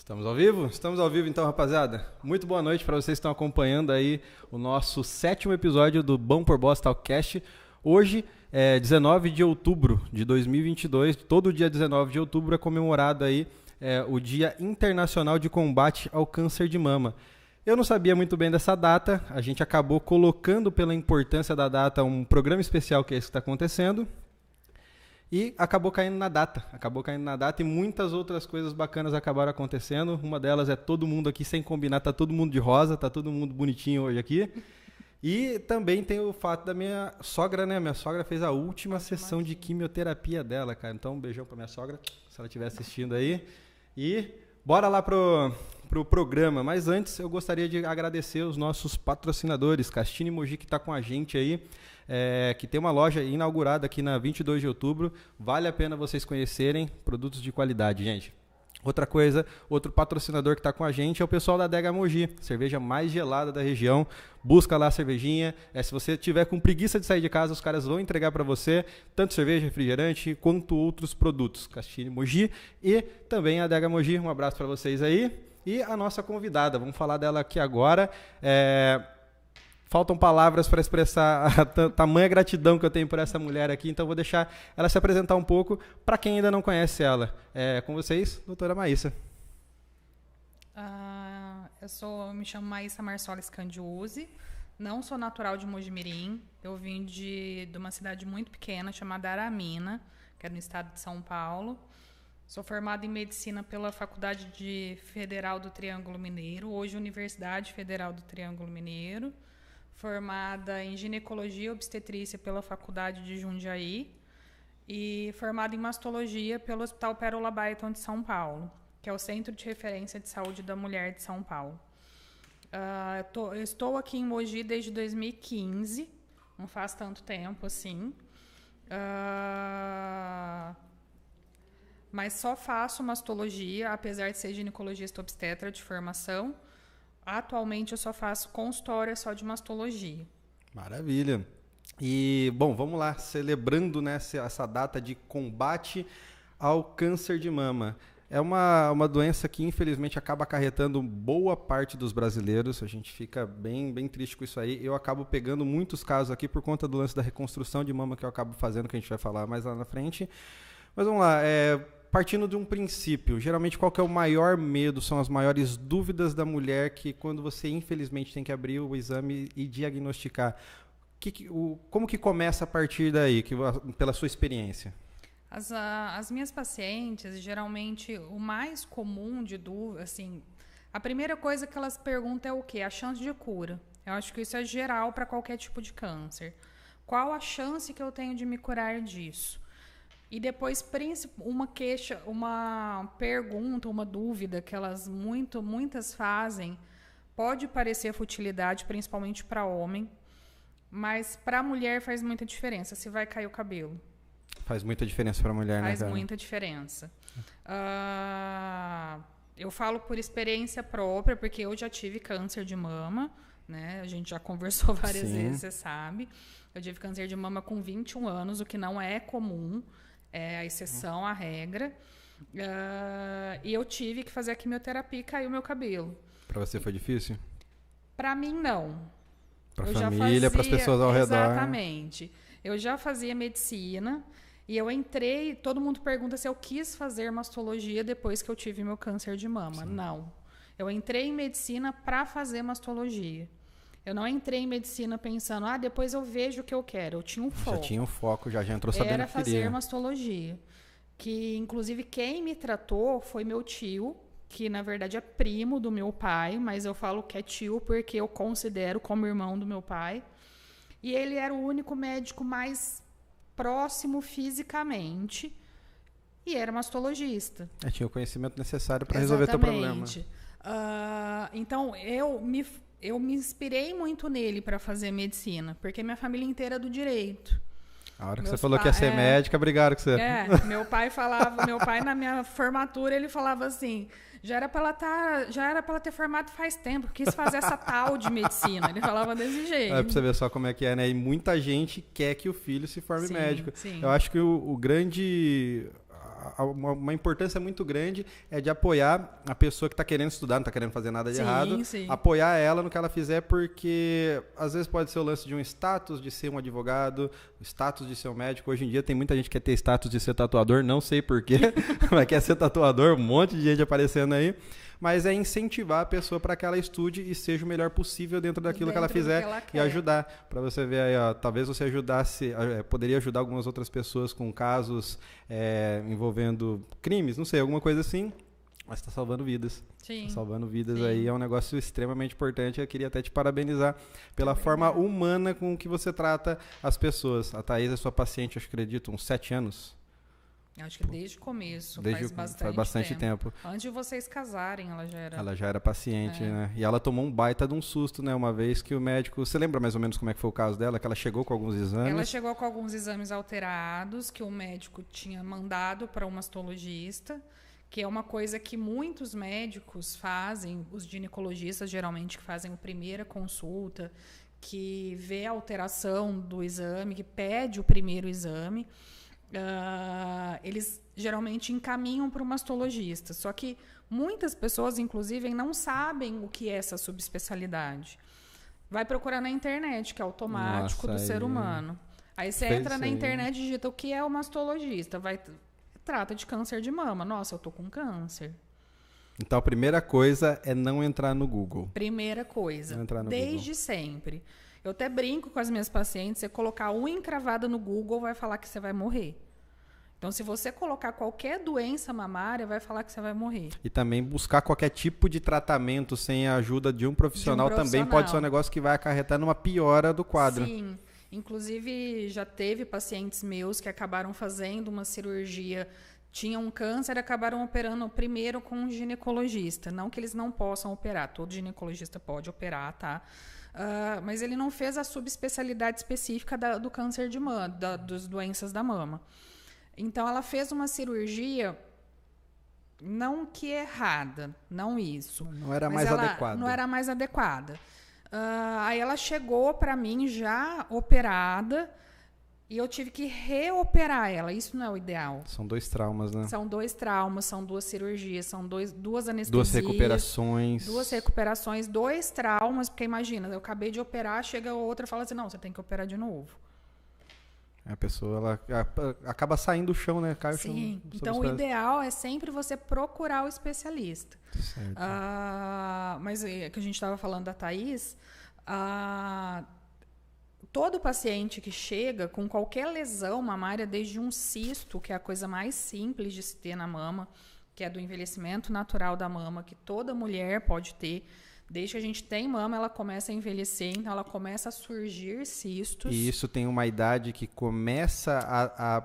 Estamos ao vivo? Estamos ao vivo então, rapaziada. Muito boa noite para vocês que estão acompanhando aí o nosso 7º episódio do Bom por Boss Talkcast. Hoje é 19 de outubro de 2022, todo dia 19 de outubro é comemorado aí o Dia Internacional de Combate ao Câncer de Mama. Eu não sabia muito bem dessa data, a gente acabou colocando pela importância da data um programa especial que é esse que está acontecendo. E acabou caindo na data e muitas outras coisas bacanas acabaram acontecendo. Uma delas é todo mundo aqui sem combinar, tá todo mundo de rosa, tá todo mundo bonitinho hoje aqui. E também tem o fato da minha sogra, né? Minha sogra fez a última sessão de quimioterapia dela, cara. Então um beijão pra minha sogra, se ela estiver assistindo aí. E bora lá pro programa. Mas antes eu gostaria de agradecer os nossos patrocinadores, Castine Mogi, que tá com a gente aí. Que tem uma loja inaugurada aqui na 22 de outubro. Vale a pena vocês conhecerem, produtos de qualidade, gente. Outra coisa, outro patrocinador que está com a gente é o pessoal da Adega Mogi, cerveja mais gelada da região. Busca lá a cervejinha. Se você tiver com preguiça de sair de casa, os caras vão entregar para você tanto cerveja, refrigerante, quanto outros produtos. Castine Mogi e também a Adega Mogi. Um abraço para vocês aí. E a nossa convidada, vamos falar dela aqui agora. Faltam palavras para expressar a tamanha gratidão que eu tenho por essa mulher aqui, então vou deixar ela se apresentar um pouco para quem ainda não conhece ela. Com vocês, doutora Maíssa. Eu me chamo Maíssa Marsolis Candiuzzi, não sou natural de Mojimirim, eu vim de uma cidade muito pequena chamada Aramina, que é no estado de São Paulo. Sou formada em medicina pela Faculdade Federal do Triângulo Mineiro, hoje Universidade Federal do Triângulo Mineiro. Formada em ginecologia e obstetrícia pela Faculdade de Jundiaí e formada em mastologia pelo Hospital Pérola Byton de São Paulo, que é o Centro de Referência de Saúde da Mulher de São Paulo. Eu estou aqui em Mogi desde 2015, não faz tanto tempo assim, mas só faço mastologia, apesar de ser ginecologista obstetra de formação. Atualmente eu só faço consultório só de mastologia. Maravilha. E, bom, vamos lá, celebrando, né, essa data de combate ao câncer de mama. É uma doença que, infelizmente, acaba acarretando boa parte dos brasileiros. A gente fica bem, bem triste com isso aí. Eu acabo pegando muitos casos aqui por conta do lance da reconstrução de mama que eu acabo fazendo, que a gente vai falar mais lá na frente. Mas vamos lá, partindo de um princípio, geralmente qual que é o maior medo, são as maiores dúvidas da mulher que quando você infelizmente tem que abrir o exame e diagnosticar, como que começa a partir daí, pela sua experiência? As minhas pacientes, geralmente, o mais comum de dúvida, assim, a primeira coisa que elas perguntam é o quê? A chance de cura. Eu acho que isso é geral para qualquer tipo de câncer. Qual a chance que eu tenho de me curar disso? E depois, uma queixa, uma pergunta, uma dúvida que muitas fazem, pode parecer futilidade, principalmente para homem, mas para a mulher faz muita diferença, se vai cair o cabelo. Faz muita diferença para a mulher, né? Faz muita diferença. Eu falo por experiência própria, porque eu já tive câncer de mama, né? A gente já conversou várias vezes, você sabe. Eu tive câncer de mama com 21 anos, o que não é comum. É a exceção à regra. E eu tive que fazer a quimioterapia e caiu meu cabelo. Para você foi difícil? Para mim, não. Para a família, para as pessoas ao redor. Exatamente. Eu já fazia medicina e eu entrei... Todo mundo pergunta se eu quis fazer mastologia depois que eu tive meu câncer de mama. Sim. Não. Eu entrei em medicina para fazer mastologia. Eu não entrei em medicina pensando, depois eu vejo o que eu quero. Eu tinha um foco. Já tinha um foco, já entrou sabendo o que queria. Era fazer mastologia. Que, inclusive, quem me tratou foi meu tio, que, na verdade, é primo do meu pai, mas eu falo que é tio porque eu considero como irmão do meu pai. E ele era o único médico mais próximo fisicamente e era mastologista. Tinha o conhecimento necessário para resolver teu problema. Então, eu me inspirei muito nele para fazer medicina, porque minha família inteira é do direito. A hora que você falou que ia ser médica, brigaram com você. Meu pai na minha formatura, ele falava assim, já era para ela ter formado faz tempo, quis fazer essa tal de medicina. Ele falava desse jeito. Pra você ver só como é que é, né? E muita gente quer que o filho se forme médico. Sim. Eu acho que o grande... uma importância muito grande é de apoiar a pessoa que está querendo estudar, não está querendo fazer nada de errado, apoiar ela no que ela fizer, porque às vezes pode ser o lance de um status de ser um advogado, o status de ser um médico. Hoje em dia tem muita gente que quer ter status de ser tatuador, não sei porquê, mas quer ser tatuador, um monte de gente aparecendo aí. Mas é incentivar a pessoa para que ela estude e seja o melhor possível dentro daquilo que ela fizer e ajudar. Para você ver aí, ó, talvez você poderia ajudar algumas outras pessoas com casos envolvendo crimes, não sei, alguma coisa assim, mas está salvando vidas. Sim. Tá salvando vidas. Sim. Aí é um negócio extremamente importante. Eu queria até te parabenizar pela forma humana com que você trata as pessoas. A Thaís é sua paciente, eu acredito, uns 7 anos. Acho que desde o começo, faz bastante tempo. Antes de vocês casarem, ela já era paciente, né? E ela tomou um baita de um susto, né? Uma vez que o médico... Você lembra mais ou menos como é que foi o caso dela? Que ela chegou com alguns exames? Ela chegou com alguns exames alterados que o médico tinha mandado para o mastologista, que é uma coisa que muitos médicos fazem, os ginecologistas geralmente que fazem a primeira consulta, que vê a alteração do exame, que pede o primeiro exame. Eles geralmente encaminham para o mastologista. Só que muitas pessoas, inclusive, não sabem o que é essa subespecialidade. Vai procurar na internet, que é automático do ser humano. Aí você entra na internet e digita o que é o mastologista. Trata de câncer de mama. Nossa, eu tô com câncer. Então, a primeira coisa é não entrar no Google. Primeira coisa. Não entrar no desde Google. Sempre. Eu até brinco com as minhas pacientes, você colocar unha encravada no Google, vai falar que você vai morrer. Então, se você colocar qualquer doença mamária, vai falar que você vai morrer. E também buscar qualquer tipo de tratamento sem a ajuda de um profissional também pode ser um negócio que vai acarretar numa piora do quadro. Sim. Inclusive, já teve pacientes meus que acabaram fazendo uma cirurgia, tinham um câncer e acabaram operando primeiro com um ginecologista. Não que eles não possam operar, todo ginecologista pode operar, tá? Mas ele não fez a subespecialidade específica do câncer de mama, das doenças da mama. Então, ela fez uma cirurgia, não que errada, não isso. Não era mais adequada. Não era mais adequada. Aí ela chegou para mim já operada e eu tive que reoperar ela. Isso não é o ideal. São 2 traumas, né? São 2 traumas, são 2 cirurgias, são 2 anestesias. 2 recuperações. 2 recuperações, 2 traumas, porque imagina, eu acabei de operar, chega outra e fala assim, não, você tem que operar de novo. A pessoa, ela acaba saindo do chão, né? Cai o chão. Sim, então o ideal é sempre você procurar o especialista. Certo. Mas que a gente estava falando da Thaís, todo paciente que chega com qualquer lesão mamária, desde um cisto, que é a coisa mais simples de se ter na mama, que é do envelhecimento natural da mama, que toda mulher pode ter, desde que a gente tem mama, ela começa a envelhecer, então ela começa a surgir cistos. E isso tem uma idade que começa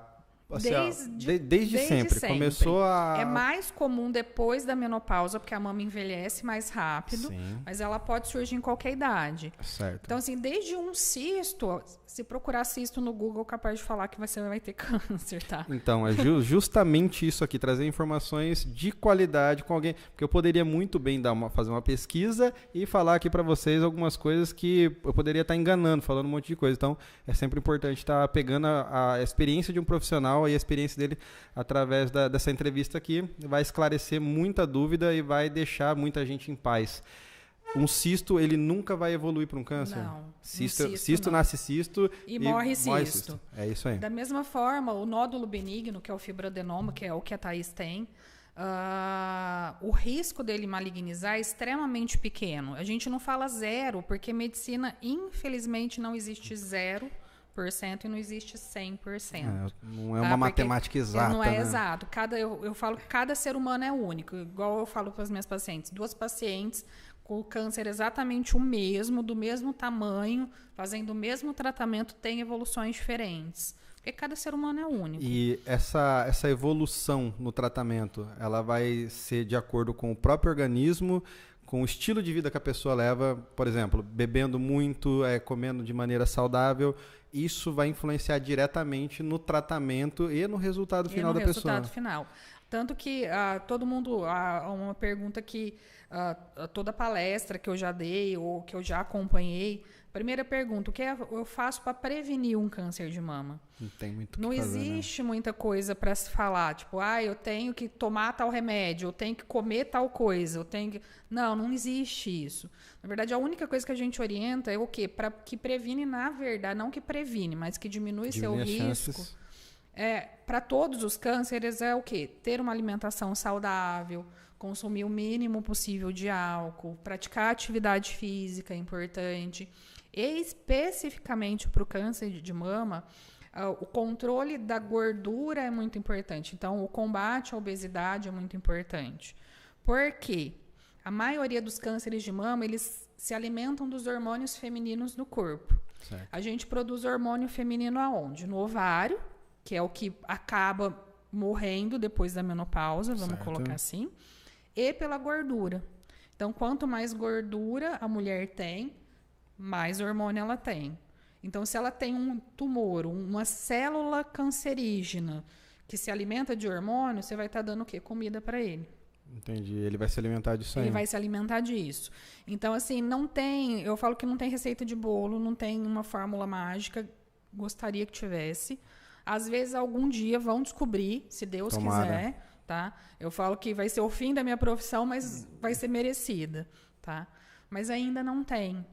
desde sempre. Começou a... É mais comum depois da menopausa, porque a mama envelhece mais rápido, mas ela pode surgir em qualquer idade. Certo. Então, assim, desde um cisto, se procurar cisto no Google, capaz de falar que você vai ter câncer, tá? Então, é justamente isso aqui, trazer informações de qualidade com alguém, porque eu poderia muito bem fazer uma pesquisa e falar aqui para vocês algumas coisas que eu poderia estar enganando, falando um monte de coisa. Então, é sempre importante estar pegando a experiência de um profissional e a experiência dele através dessa entrevista aqui, vai esclarecer muita dúvida e vai deixar muita gente em paz. Um cisto, ele nunca vai evoluir para um câncer? Não. Cisto não. Nasce cisto e morre cisto. É isso aí. Da mesma forma, o nódulo benigno, que é o fibroadenoma, que é o que a Thaís tem, o risco dele malignizar é extremamente pequeno. A gente não fala 0, porque medicina, infelizmente, não existe 0% e não existe 100%. Não é uma matemática exata. Não é né? exato. Eu falo que cada ser humano é único. Igual eu falo para as minhas pacientes. 2 pacientes com o câncer exatamente o mesmo, do mesmo tamanho, fazendo o mesmo tratamento, têm evoluções diferentes. Porque cada ser humano é único. E essa evolução no tratamento, ela vai ser de acordo com o próprio organismo, com o estilo de vida que a pessoa leva, por exemplo, bebendo muito, comendo de maneira saudável, isso vai influenciar diretamente no tratamento e no resultado final da pessoa. No resultado final. Tanto que todo mundo, uma pergunta que toda palestra que eu já dei ou que eu já acompanhei, primeira pergunta, o que eu faço para prevenir um câncer de mama? Não tem muito o que Não fazer, existe muita coisa para se falar, tipo, eu tenho que tomar tal remédio, eu tenho que comer tal coisa, eu tenho que... Não existe isso. Na verdade, a única coisa que a gente orienta é o quê? Para que previne, na verdade, não que previne, mas que diminui seu risco. Para todos os cânceres é o quê? Ter uma alimentação saudável, consumir o mínimo possível de álcool, praticar atividade física é importante. E especificamente para o câncer de mama, o controle da gordura é muito importante. Então, o combate à obesidade é muito importante. Por quê? A maioria dos cânceres de mama, eles se alimentam dos hormônios femininos no corpo. Certo. A gente produz hormônio feminino aonde? No ovário, que é o que acaba morrendo depois da menopausa, vamos colocar assim, e pela gordura. Então, quanto mais gordura a mulher tem, mais hormônio ela tem. Então, se ela tem um tumor, uma célula cancerígena que se alimenta de hormônio, você vai estar dando o quê? Comida para ele. Entendi. Ele vai se alimentar disso aí. Ele vai se alimentar disso. Então, assim, eu falo que não tem receita de bolo, não tem uma fórmula mágica, gostaria que tivesse. Às vezes, algum dia vão descobrir, se Deus quiser, tá? Eu falo que vai ser o fim da minha profissão, mas vai ser merecida, tá? Mas ainda não tem.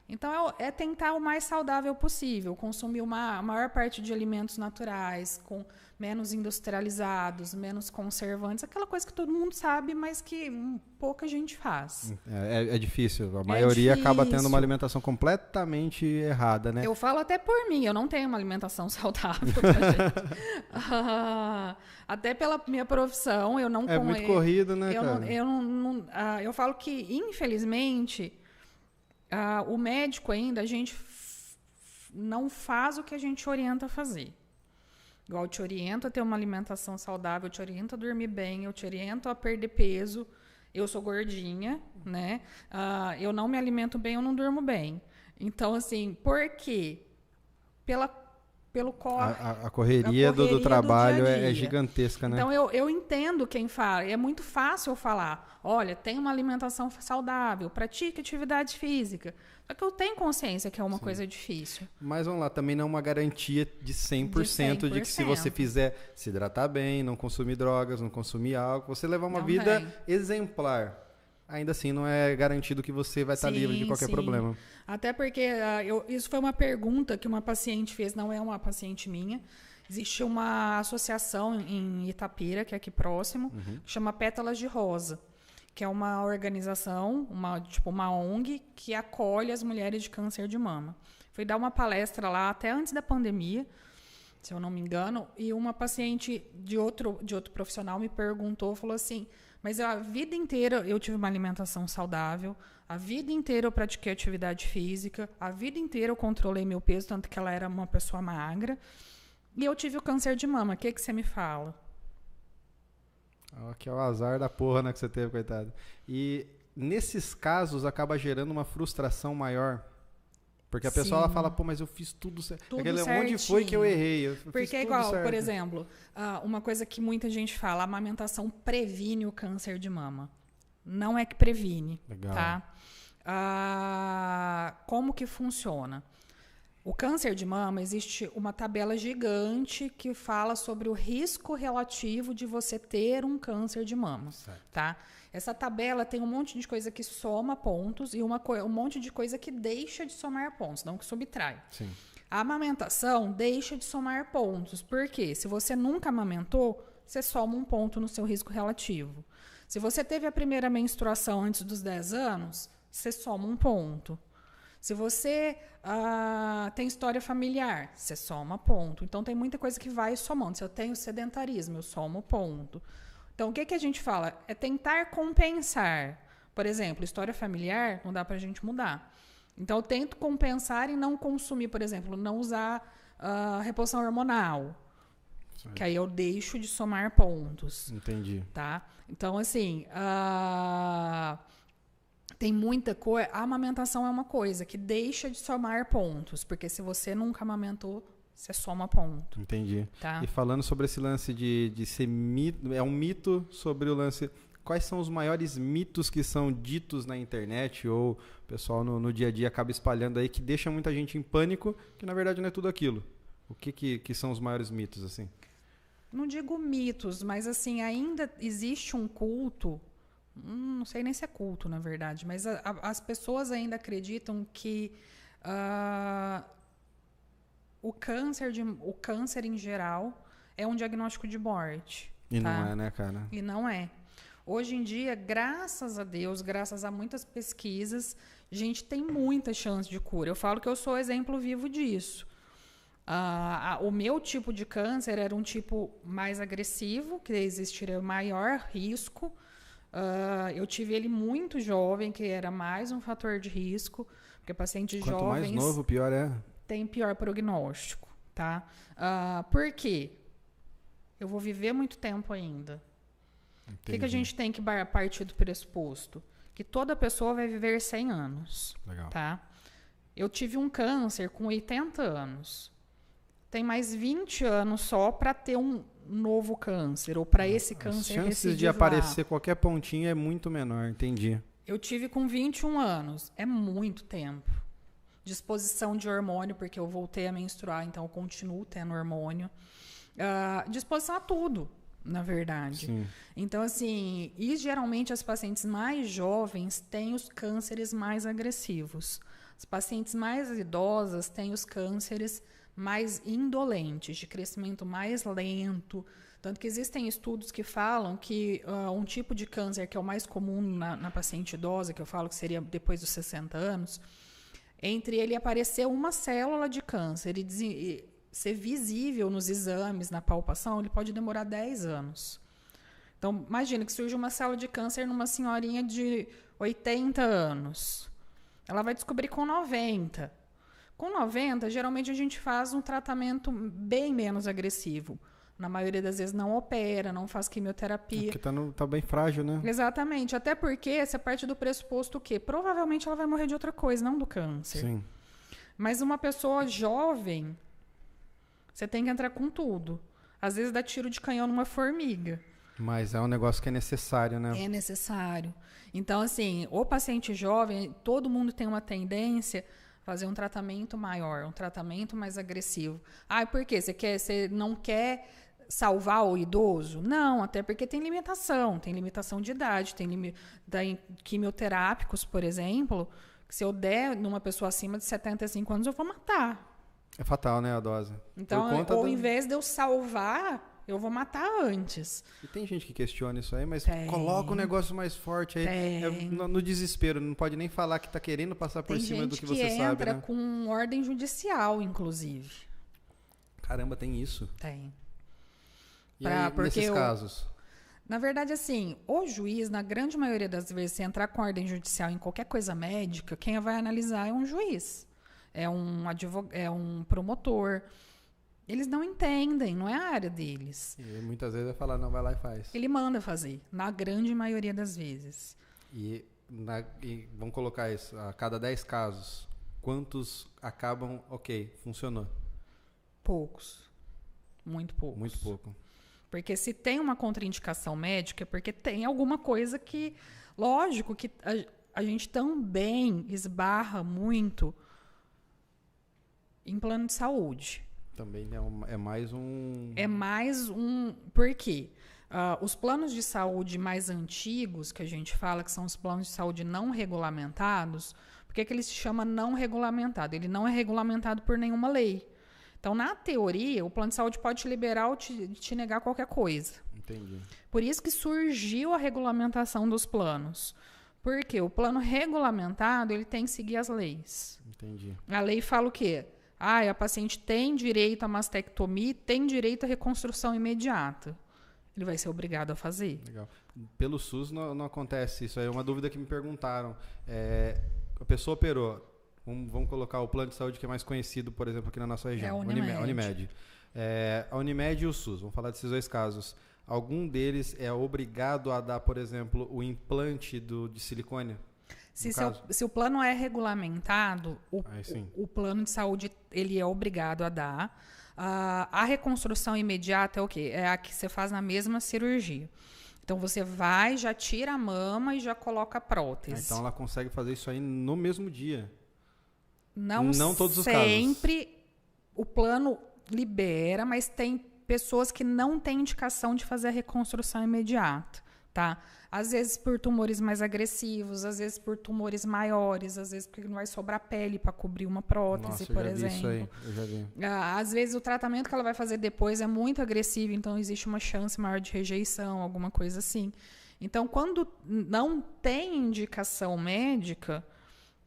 Então, é tentar o mais saudável possível, consumir a maior parte de alimentos naturais, com menos industrializados, menos conservantes, aquela coisa que todo mundo sabe, mas que pouca gente faz. É difícil, a maioria acaba tendo uma alimentação completamente errada, né? Eu falo até por mim, eu não tenho uma alimentação saudável pra gente. Até pela minha profissão, eu não... É muito corrido, né, cara? Eu falo que, infelizmente... o médico ainda, a gente não faz o que a gente orienta a fazer. Igual eu te oriento a ter uma alimentação saudável, eu te oriento a dormir bem, eu te oriento a perder peso. Eu sou gordinha, né? Eu não me alimento bem, eu não durmo bem. Então, assim, por quê? A correria do trabalho dia a dia. é gigantesca, né? Então, eu entendo quem fala. É muito fácil eu falar, olha, tem uma alimentação saudável, pratique atividade física. Só que eu tenho consciência que é uma coisa difícil. Mas, vamos lá, também não é uma garantia de 100% de que se você fizer se hidratar bem, não consumir drogas, não consumir álcool, você levar uma vida exemplar. Ainda assim, não é garantido que você vai estar livre de qualquer problema. Até porque isso foi uma pergunta que uma paciente fez, não é uma paciente minha. Existe uma associação em Itapira, que é aqui próximo, que chama Pétalas de Rosa, que é uma organização, uma ONG, que acolhe as mulheres de câncer de mama. Fui dar uma palestra lá até antes da pandemia, se eu não me engano, e uma paciente de outro profissional me perguntou, falou assim... Mas a vida inteira eu tive uma alimentação saudável, a vida inteira eu pratiquei atividade física, a vida inteira eu controlei meu peso, tanto que ela era uma pessoa magra, e eu tive o câncer de mama. O que você me fala? Que é o azar da porra, né, que você teve, coitado. E nesses casos acaba gerando uma frustração maior. Porque a pessoa ela fala, pô, mas eu fiz tudo certo. Onde foi que eu errei? Porque é igual, por exemplo, uma coisa que muita gente fala, a amamentação previne o câncer de mama. Não é que previne, Legal. Tá? Como que funciona? O câncer de mama, existe uma tabela gigante que fala sobre o risco relativo de você ter um câncer de mama, tá? Essa tabela tem um monte de coisa que soma pontos e um monte de coisa que deixa de somar pontos, não que subtrai. Sim. A amamentação deixa de somar pontos. Por quê? Se você nunca amamentou, você soma um ponto no seu risco relativo. Se você teve a primeira menstruação antes dos 10 anos, você soma um ponto. Se você tem história familiar, você soma ponto. Então, tem muita coisa que vai somando. Se eu tenho sedentarismo, eu somo ponto. Então, o que a gente fala? É tentar compensar. Por exemplo, história familiar, não dá para a gente mudar. Então, eu tento compensar e não consumir, por exemplo, não usar reposição hormonal. Certo. Que aí eu deixo de somar pontos. Entendi. Tá? Então, assim... tem muita coisa. A amamentação é uma coisa que deixa de somar pontos, porque se você nunca amamentou, você soma ponto. Entendi. Tá? E falando sobre esse lance de ser mito, é um mito sobre o lance... Quais são os maiores mitos que são ditos na internet ou o pessoal no dia a dia acaba espalhando aí que deixa muita gente em pânico, que na verdade não é tudo aquilo? O que são os maiores mitos, assim? Não digo mitos, mas assim, ainda existe um culto, não sei nem se é culto, na verdade, mas as pessoas ainda acreditam que o câncer em geral é um diagnóstico de morte. E tá? não é, né, cara? E não é. Hoje em dia, graças a Deus, graças a muitas pesquisas, a gente tem muita chance de cura. Eu falo que eu sou exemplo vivo disso. O meu tipo de câncer era um tipo mais agressivo, que existiria maior risco. Eu tive ele muito jovem, que era mais um fator de risco, porque pacientes Quanto jovens mais novo, pior é. têm pior prognóstico. Tá? Por quê? Eu vou viver muito tempo ainda. O que a gente tem que partir do pressuposto? Que toda pessoa vai viver 100 anos. Legal. Tá? Eu tive um câncer com 80 anos. Tem mais 20 anos só para ter um novo câncer, ou para esse câncer recidivar. As chances de aparecer qualquer pontinho é muito menor, entendi. Eu tive com 21 anos. É muito tempo. Disposição de hormônio, porque eu voltei a menstruar, então eu continuo tendo hormônio. Disposição a tudo. Na verdade. Sim. Então, assim, e geralmente as pacientes mais jovens têm os cânceres mais agressivos. As pacientes mais idosas têm os cânceres mais indolentes, de crescimento mais lento. Tanto que existem estudos que falam que um tipo de câncer que é o mais comum na paciente idosa, que eu falo que seria depois dos 60 anos, entre ele aparecer uma célula de câncer e ser visível nos exames, na palpação, ele pode demorar 10 anos. Então, imagina que surge uma célula de câncer numa senhorinha de 80 anos. Ela vai descobrir com 90. Com 90, geralmente a gente faz um tratamento bem menos agressivo. Na maioria das vezes não opera, não faz quimioterapia. Porque tá bem frágil, né? Exatamente. Até porque essa parte do pressuposto que provavelmente ela vai morrer de outra coisa, não do câncer. Sim. Mas uma pessoa jovem... Você tem que entrar com tudo. Às vezes dá tiro de canhão numa formiga. Mas é um negócio que é necessário, né? É necessário. Então, assim, o paciente jovem, todo mundo tem uma tendência a fazer um tratamento maior, um tratamento mais agressivo. Por quê? Você não quer salvar o idoso? Não, até porque tem limitação de idade, tem quimioterápicos, por exemplo, que se eu der numa pessoa acima de 75 anos, eu vou matar. É fatal, né, a dose? Então, ao invés de eu salvar, eu vou matar antes. E tem gente que questiona isso aí, mas tem. Coloca um negócio mais forte aí. No desespero, não pode nem falar que está querendo passar por cima do que você sabe. Tem gente que entra com ordem judicial, inclusive. Caramba, tem isso? Tem. E aí, nesses casos? Na verdade, assim, o juiz, na grande maioria das vezes, se entrar com ordem judicial em qualquer coisa médica, quem vai analisar é um juiz. É um promotor. Eles não entendem, não é a área deles. E muitas vezes vai falar, não, vai lá e faz. Ele manda fazer, na grande maioria das vezes. E vamos colocar isso, a cada 10 casos, quantos acabam, funcionou? Poucos. Muito poucos. Muito pouco. Porque se tem uma contraindicação médica, é porque tem alguma coisa que... Lógico que a gente também esbarra muito... em plano de saúde. Também é mais um... É mais um... Por quê? Os planos de saúde mais antigos, que a gente fala que são os planos de saúde não regulamentados, por que ele se chama não regulamentado? Ele não é regulamentado por nenhuma lei. Então, na teoria, o plano de saúde pode te liberar ou te negar qualquer coisa. Entendi. Por isso que surgiu a regulamentação dos planos. Porque o plano regulamentado, ele tem que seguir as leis. Entendi. A lei fala o quê? A paciente tem direito à mastectomia, tem direito à reconstrução imediata. Ele vai ser obrigado a fazer. Legal. Pelo SUS não acontece isso. É uma dúvida que me perguntaram. A pessoa operou. Vamos colocar o plano de saúde que é mais conhecido, por exemplo, aqui na nossa região. É a Unimed. A Unimed e o SUS. Vamos falar desses dois casos. Algum deles é obrigado a dar, por exemplo, o implante de silicone? Se o plano é regulamentado, o plano de saúde ele é obrigado a dar. A reconstrução imediata é o quê? É a que você faz na mesma cirurgia. Então, você vai, já tira a mama e já coloca a prótese. Então, ela consegue fazer isso aí no mesmo dia? Não todos os sempre casos. o plano libera, mas tem pessoas que não têm indicação de fazer a reconstrução imediata, tá? Às vezes por tumores mais agressivos, às vezes por tumores maiores, às vezes porque não vai sobrar pele para cobrir uma prótese, por exemplo. Isso aí, eu já vi. Às vezes o tratamento que ela vai fazer depois é muito agressivo, então existe uma chance maior de rejeição, alguma coisa assim. Então, quando não tem indicação médica,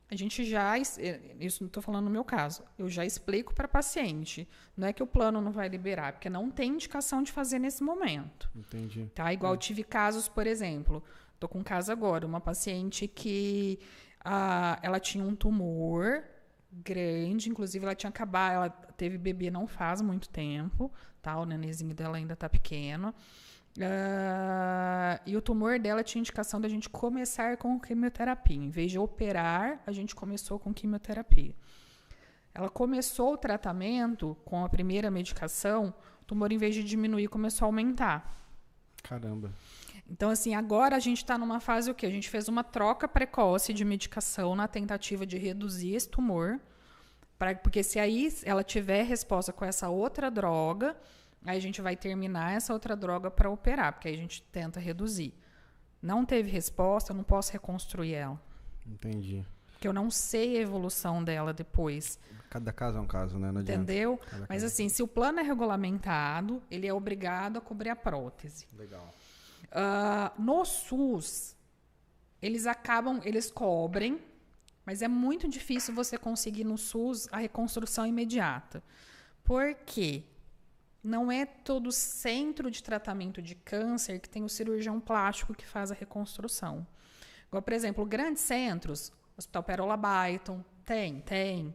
a gente já, isso não estou falando no meu caso, eu já explico para a paciente. Não é que o plano não vai liberar, porque não tem indicação de fazer nesse momento. Entendi. Tá? Igual eu tive casos, por exemplo, estou com um caso agora, uma paciente que ela tinha um tumor grande, inclusive ela tinha acabado, ela teve bebê não faz muito tempo, tá? O nenenzinho dela ainda está pequeno. E o tumor dela tinha indicação da gente começar com quimioterapia. Em vez de operar, a gente começou com quimioterapia. Ela começou o tratamento com a primeira medicação, o tumor, em vez de diminuir, começou a aumentar. Caramba. Então, assim, agora a gente está numa fase o quê? A gente fez uma troca precoce de medicação na tentativa de reduzir esse tumor, porque se aí ela tiver resposta com essa outra droga, aí a gente vai terminar essa outra droga para operar, porque aí a gente tenta reduzir. Não teve resposta, eu não posso reconstruir ela. Entendi. Porque eu não sei a evolução dela depois. Cada caso é um caso, né? Não adianta. Entendeu? Mas assim, se o plano é regulamentado, ele é obrigado a cobrir a prótese. Legal. No SUS, eles cobrem, mas é muito difícil você conseguir no SUS a reconstrução imediata. Por quê? Não é todo centro de tratamento de câncer que tem o cirurgião plástico que faz a reconstrução. Igual, por exemplo, grandes centros, Hospital Pérola Baiton, tem.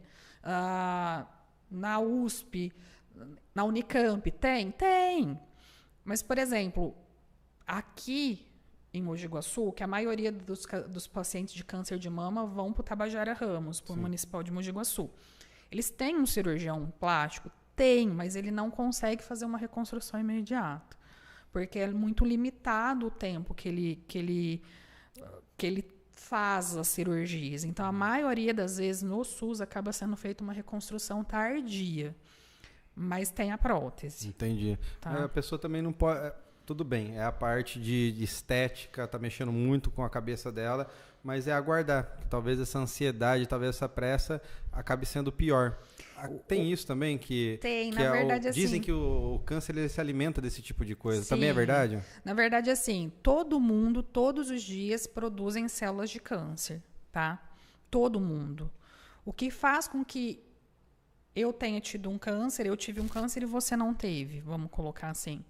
Na USP, na Unicamp, tem. Mas, por exemplo, aqui em Mogi Guaçu, que a maioria dos pacientes de câncer de mama vão para o Tabajara Ramos, para o Municipal de Mogi Guaçu. Eles têm um cirurgião plástico? Tem, mas ele não consegue fazer uma reconstrução imediata, porque é muito limitado o tempo que ele faz as cirurgias. Então, a maioria das vezes, no SUS, acaba sendo feita uma reconstrução tardia, mas tem a prótese. Entendi. Tá? A pessoa também não pode... Tudo bem, é a parte de estética, tá mexendo muito com a cabeça dela, mas é aguardar. Talvez essa ansiedade, talvez essa pressa acabe sendo pior. Tem isso também? Tem, na verdade, dizem assim, que o câncer ele se alimenta desse tipo de coisa. Sim. Também é verdade? Na verdade, assim, todo mundo, todos os dias, produzem células de câncer, tá? Todo mundo. O que faz com que eu tenha tido um câncer, eu tive um câncer e você não teve, vamos colocar assim.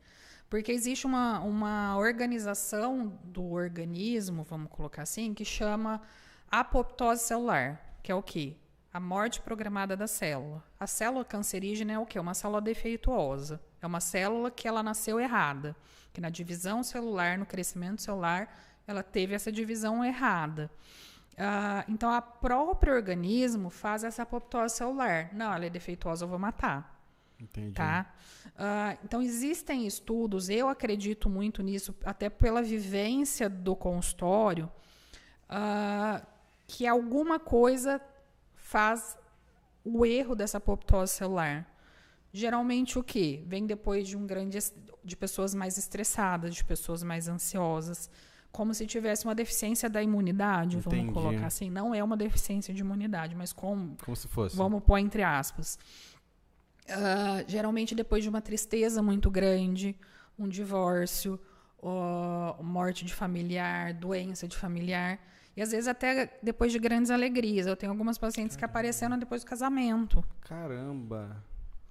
Porque existe uma organização do organismo, vamos colocar assim, que chama apoptose celular, que é o quê? A morte programada da célula. A célula cancerígena é o quê? Uma célula defeituosa. É uma célula que ela nasceu errada, que na divisão celular, no crescimento celular, ela teve essa divisão errada. Então, o próprio organismo faz essa apoptose celular. Não, ela é defeituosa, eu vou matar. Entendi. Tá? Então, existem estudos, eu acredito muito nisso, até pela vivência do consultório, que alguma coisa faz o erro dessa apoptose celular. Geralmente, o quê? Vem depois de pessoas mais estressadas, de pessoas mais ansiosas, como se tivesse uma deficiência da imunidade, Entendi. vamos colocar assim. Não é uma deficiência de imunidade, mas como se fosse. Vamos pôr entre aspas. Geralmente depois de uma tristeza muito grande, um divórcio, morte de familiar, doença de familiar, e às vezes até depois de grandes alegrias. Eu tenho algumas pacientes que apareceram depois do casamento. Caramba!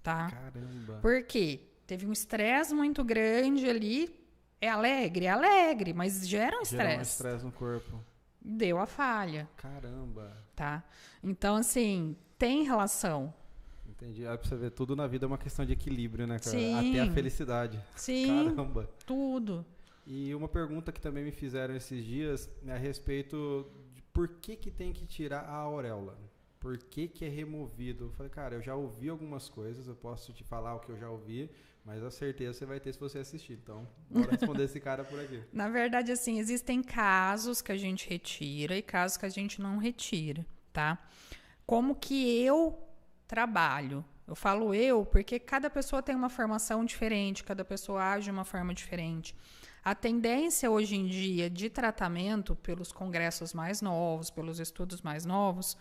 Tá? Caramba! Por quê? Teve um estresse muito grande ali. É alegre, mas gera um estresse. Gera um estresse no corpo. Deu a falha. Caramba! Tá? Então, assim, tem relação. Entendi. Aí pra você ver, tudo na vida é uma questão de equilíbrio, né, cara? Sim. Até a felicidade. Sim. Caramba. Tudo. E uma pergunta que também me fizeram esses dias é a respeito de por que tem que tirar a auréola. por que é removido? Eu falei, cara, eu já ouvi algumas coisas, eu posso te falar o que eu já ouvi, mas a certeza você vai ter se você assistir. Então, bora responder esse cara por aqui. Na verdade, assim, existem casos que a gente retira e casos que a gente não retira, tá? Como que eu trabalho? Eu falo eu porque cada pessoa tem uma formação diferente, cada pessoa age de uma forma diferente. A tendência hoje em dia de tratamento, pelos congressos mais novos, pelos estudos mais novos,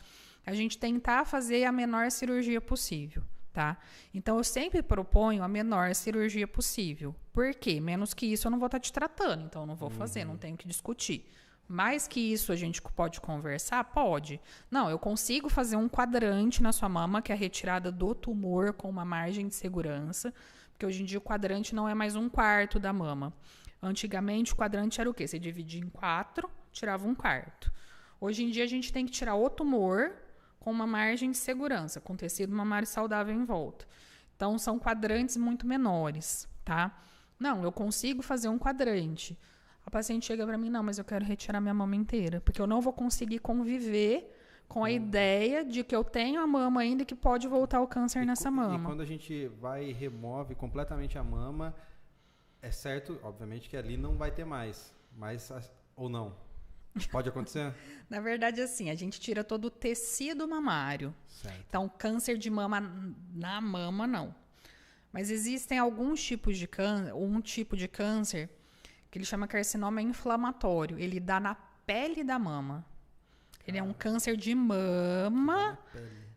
a gente tentar fazer a menor cirurgia possível, tá? Então, eu sempre proponho a menor cirurgia possível. Por quê? Menos que isso eu não vou estar te tratando, então eu não vou fazer, não tenho que discutir. Mais que isso a gente pode conversar? Pode. Não, eu consigo fazer um quadrante na sua mama, que é a retirada do tumor com uma margem de segurança, porque hoje em dia o quadrante não é mais 1/4 da mama. Antigamente o quadrante era o quê? Você dividia em 4, tirava 1/4. Hoje em dia a gente tem que tirar o tumor com uma margem de segurança, com tecido mamário saudável em volta. Então são quadrantes muito menores, tá? Não, eu consigo fazer um quadrante. A paciente chega para mim, não, mas eu quero retirar minha mama inteira, porque eu não vou conseguir conviver com a ideia de que eu tenho a mama ainda e que pode voltar o câncer nessa mama. E quando a gente vai e remove completamente a mama, é certo, obviamente, que ali não vai ter mais, mas ou não? Pode acontecer? Na verdade, assim, a gente tira todo o tecido mamário. Certo. Então, câncer de mama na mama, não. Mas existem alguns tipos de câncer, um tipo de câncer que ele chama carcinoma inflamatório. Ele dá na pele da mama. Ele é um câncer de mama,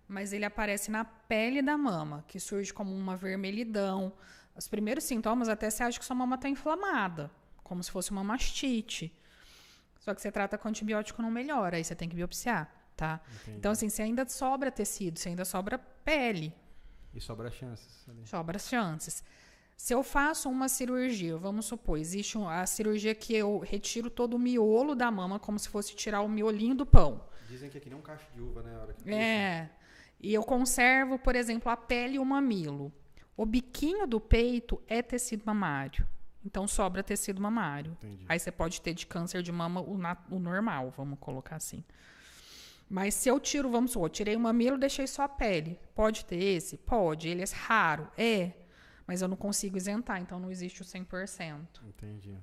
mas ele aparece na pele da mama, que surge como uma vermelhidão. Os primeiros sintomas até você acha que sua mama está inflamada, como se fosse uma mastite. Só que você trata com antibiótico, não melhora, aí você tem que biopsiar, tá? Entendi. Então, assim, se ainda sobra tecido, se ainda sobra pele. E sobra chances. Ali. Sobra chances. Se eu faço uma cirurgia, vamos supor, existe a cirurgia que eu retiro todo o miolo da mama, como se fosse tirar o miolinho do pão. Dizem que é que nem um cacho de uva, né? A hora que E eu conservo, por exemplo, a pele e o mamilo. O biquinho do peito é tecido mamário. Então, sobra tecido mamário. Entendi. Aí você pode ter de câncer de mama o normal, vamos colocar assim. Mas se eu tiro, vamos supor, tirei o mamilo, deixei só a pele. Pode ter esse? Pode. Ele é raro? É. Mas eu não consigo isentar, então não existe o 100%. Entendi.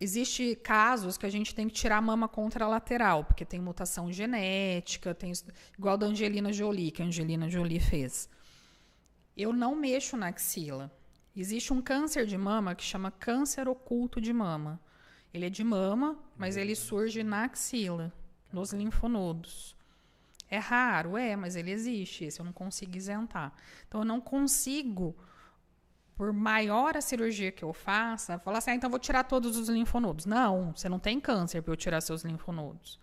Existe casos que a gente tem que tirar a mama contralateral, porque tem mutação genética, tem igual da Angelina Jolie, que a Angelina Jolie fez. Eu não mexo na axila. Existe um câncer de mama que chama câncer oculto de mama. Ele é de mama, mas ele surge na axila, nos linfonodos. É raro, mas ele existe. Esse eu não consigo isentar. Então, eu não consigo, por maior a cirurgia que eu faça, falar assim, então eu vou tirar todos os linfonodos. Não, você não tem câncer para eu tirar seus linfonodos.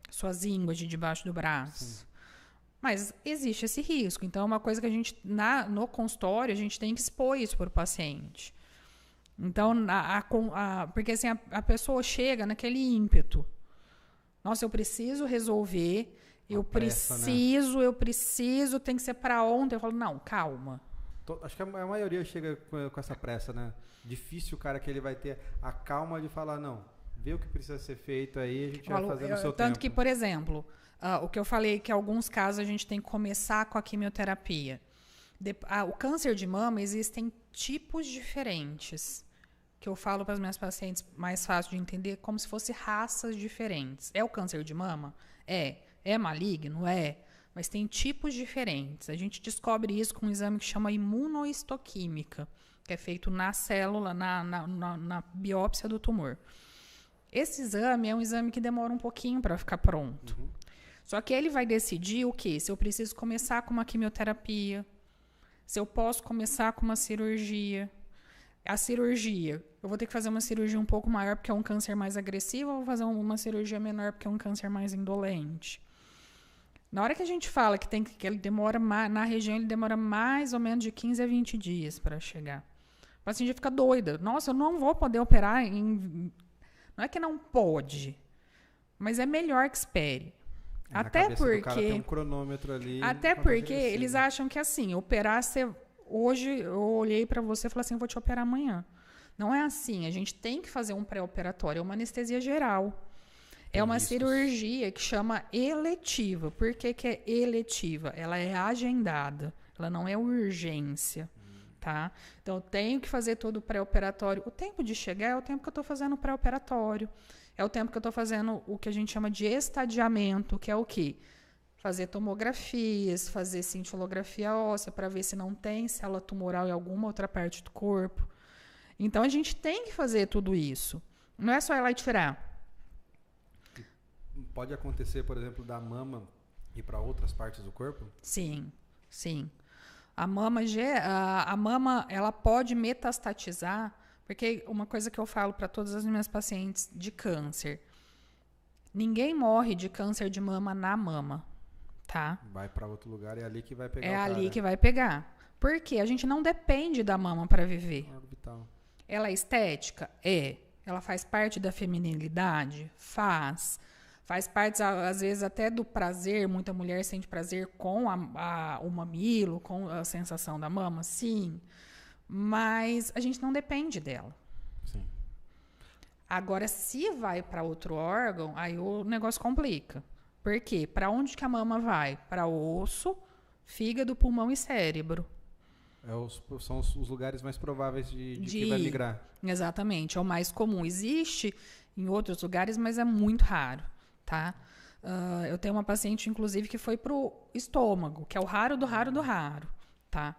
Suas ínguas de debaixo do braço. Sim. Mas existe esse risco. Então, é uma coisa que a gente, no consultório, a gente tem que expor isso para o paciente. Então, porque assim, a pessoa chega naquele ímpeto. Nossa, eu preciso resolver, eu preciso, tem que ser para ontem. Eu falo, não, calma. Acho que a maioria chega com essa pressa, né? Difícil o cara que ele vai ter a calma de falar, não, vê o que precisa ser feito aí, a gente vai fazer no seu tempo. Tanto que, por exemplo, o que eu falei que em alguns casos a gente tem que começar com a quimioterapia. O câncer de mama, existem tipos diferentes, que eu falo para as minhas pacientes mais fácil de entender, como se fossem raças diferentes. É o câncer de mama? É maligno? Mas tem tipos diferentes. A gente descobre isso com um exame que chama imunohistoquímica, que é feito na célula, na biópsia do tumor. Esse exame é um exame que demora um pouquinho para ficar pronto. Uhum. Só que ele vai decidir o quê? Se eu preciso começar com uma quimioterapia, se eu posso começar com uma cirurgia. A cirurgia, eu vou ter que fazer uma cirurgia um pouco maior porque é um câncer mais agressivo, ou vou fazer uma cirurgia menor porque é um câncer mais indolente. Na hora que a gente fala que ele demora na região, ele demora mais ou menos de 15 a 20 dias para chegar. A paciente fica doida. Nossa, eu não vou poder operar Não é que não pode, mas é melhor que espere. Até porque do cara tem um cronômetro ali. Até porque eles acham que assim, operar hoje eu olhei para você e falei assim, eu vou te operar amanhã. Não é assim, a gente tem que fazer um pré-operatório, é uma anestesia geral. É uma cirurgia que chama eletiva. Por que que é eletiva? Ela é agendada, ela não é urgência, tá? Então, eu tenho que fazer todo o pré-operatório. O tempo de chegar é o tempo que eu estou fazendo o pré-operatório. É o tempo que eu estou fazendo o que a gente chama de estadiamento, que é o quê? Fazer tomografias, fazer cintilografia óssea para ver se não tem célula tumoral em alguma outra parte do corpo. Então, a gente tem que fazer tudo isso. Não é só ir lá e tirar. Pode acontecer, por exemplo, da mama ir para outras partes do corpo? Sim, sim. A mama, ela pode metastatizar, porque uma coisa que eu falo para todas as minhas pacientes de câncer, ninguém morre de câncer de mama na mama, tá? Vai para outro lugar, é ali que vai pegar. É ali que vai pegar. Porque a gente não depende da mama para viver. Orbital. Ela é estética? É. Ela faz parte da feminilidade? Faz. Faz parte, às vezes, até do prazer. Muita mulher sente prazer com o mamilo, com a sensação da mama? Sim. Mas a gente não depende dela. Sim. Agora, se vai para outro órgão, aí o negócio complica. Por quê? Para onde que a mama vai? Para osso, fígado, pulmão e cérebro. São os lugares mais prováveis de que vai migrar. Exatamente. É o mais comum. Existe em outros lugares, mas é muito raro. Tá? Eu tenho uma paciente, inclusive, que foi pro estômago, que é o raro do raro do raro. Tá?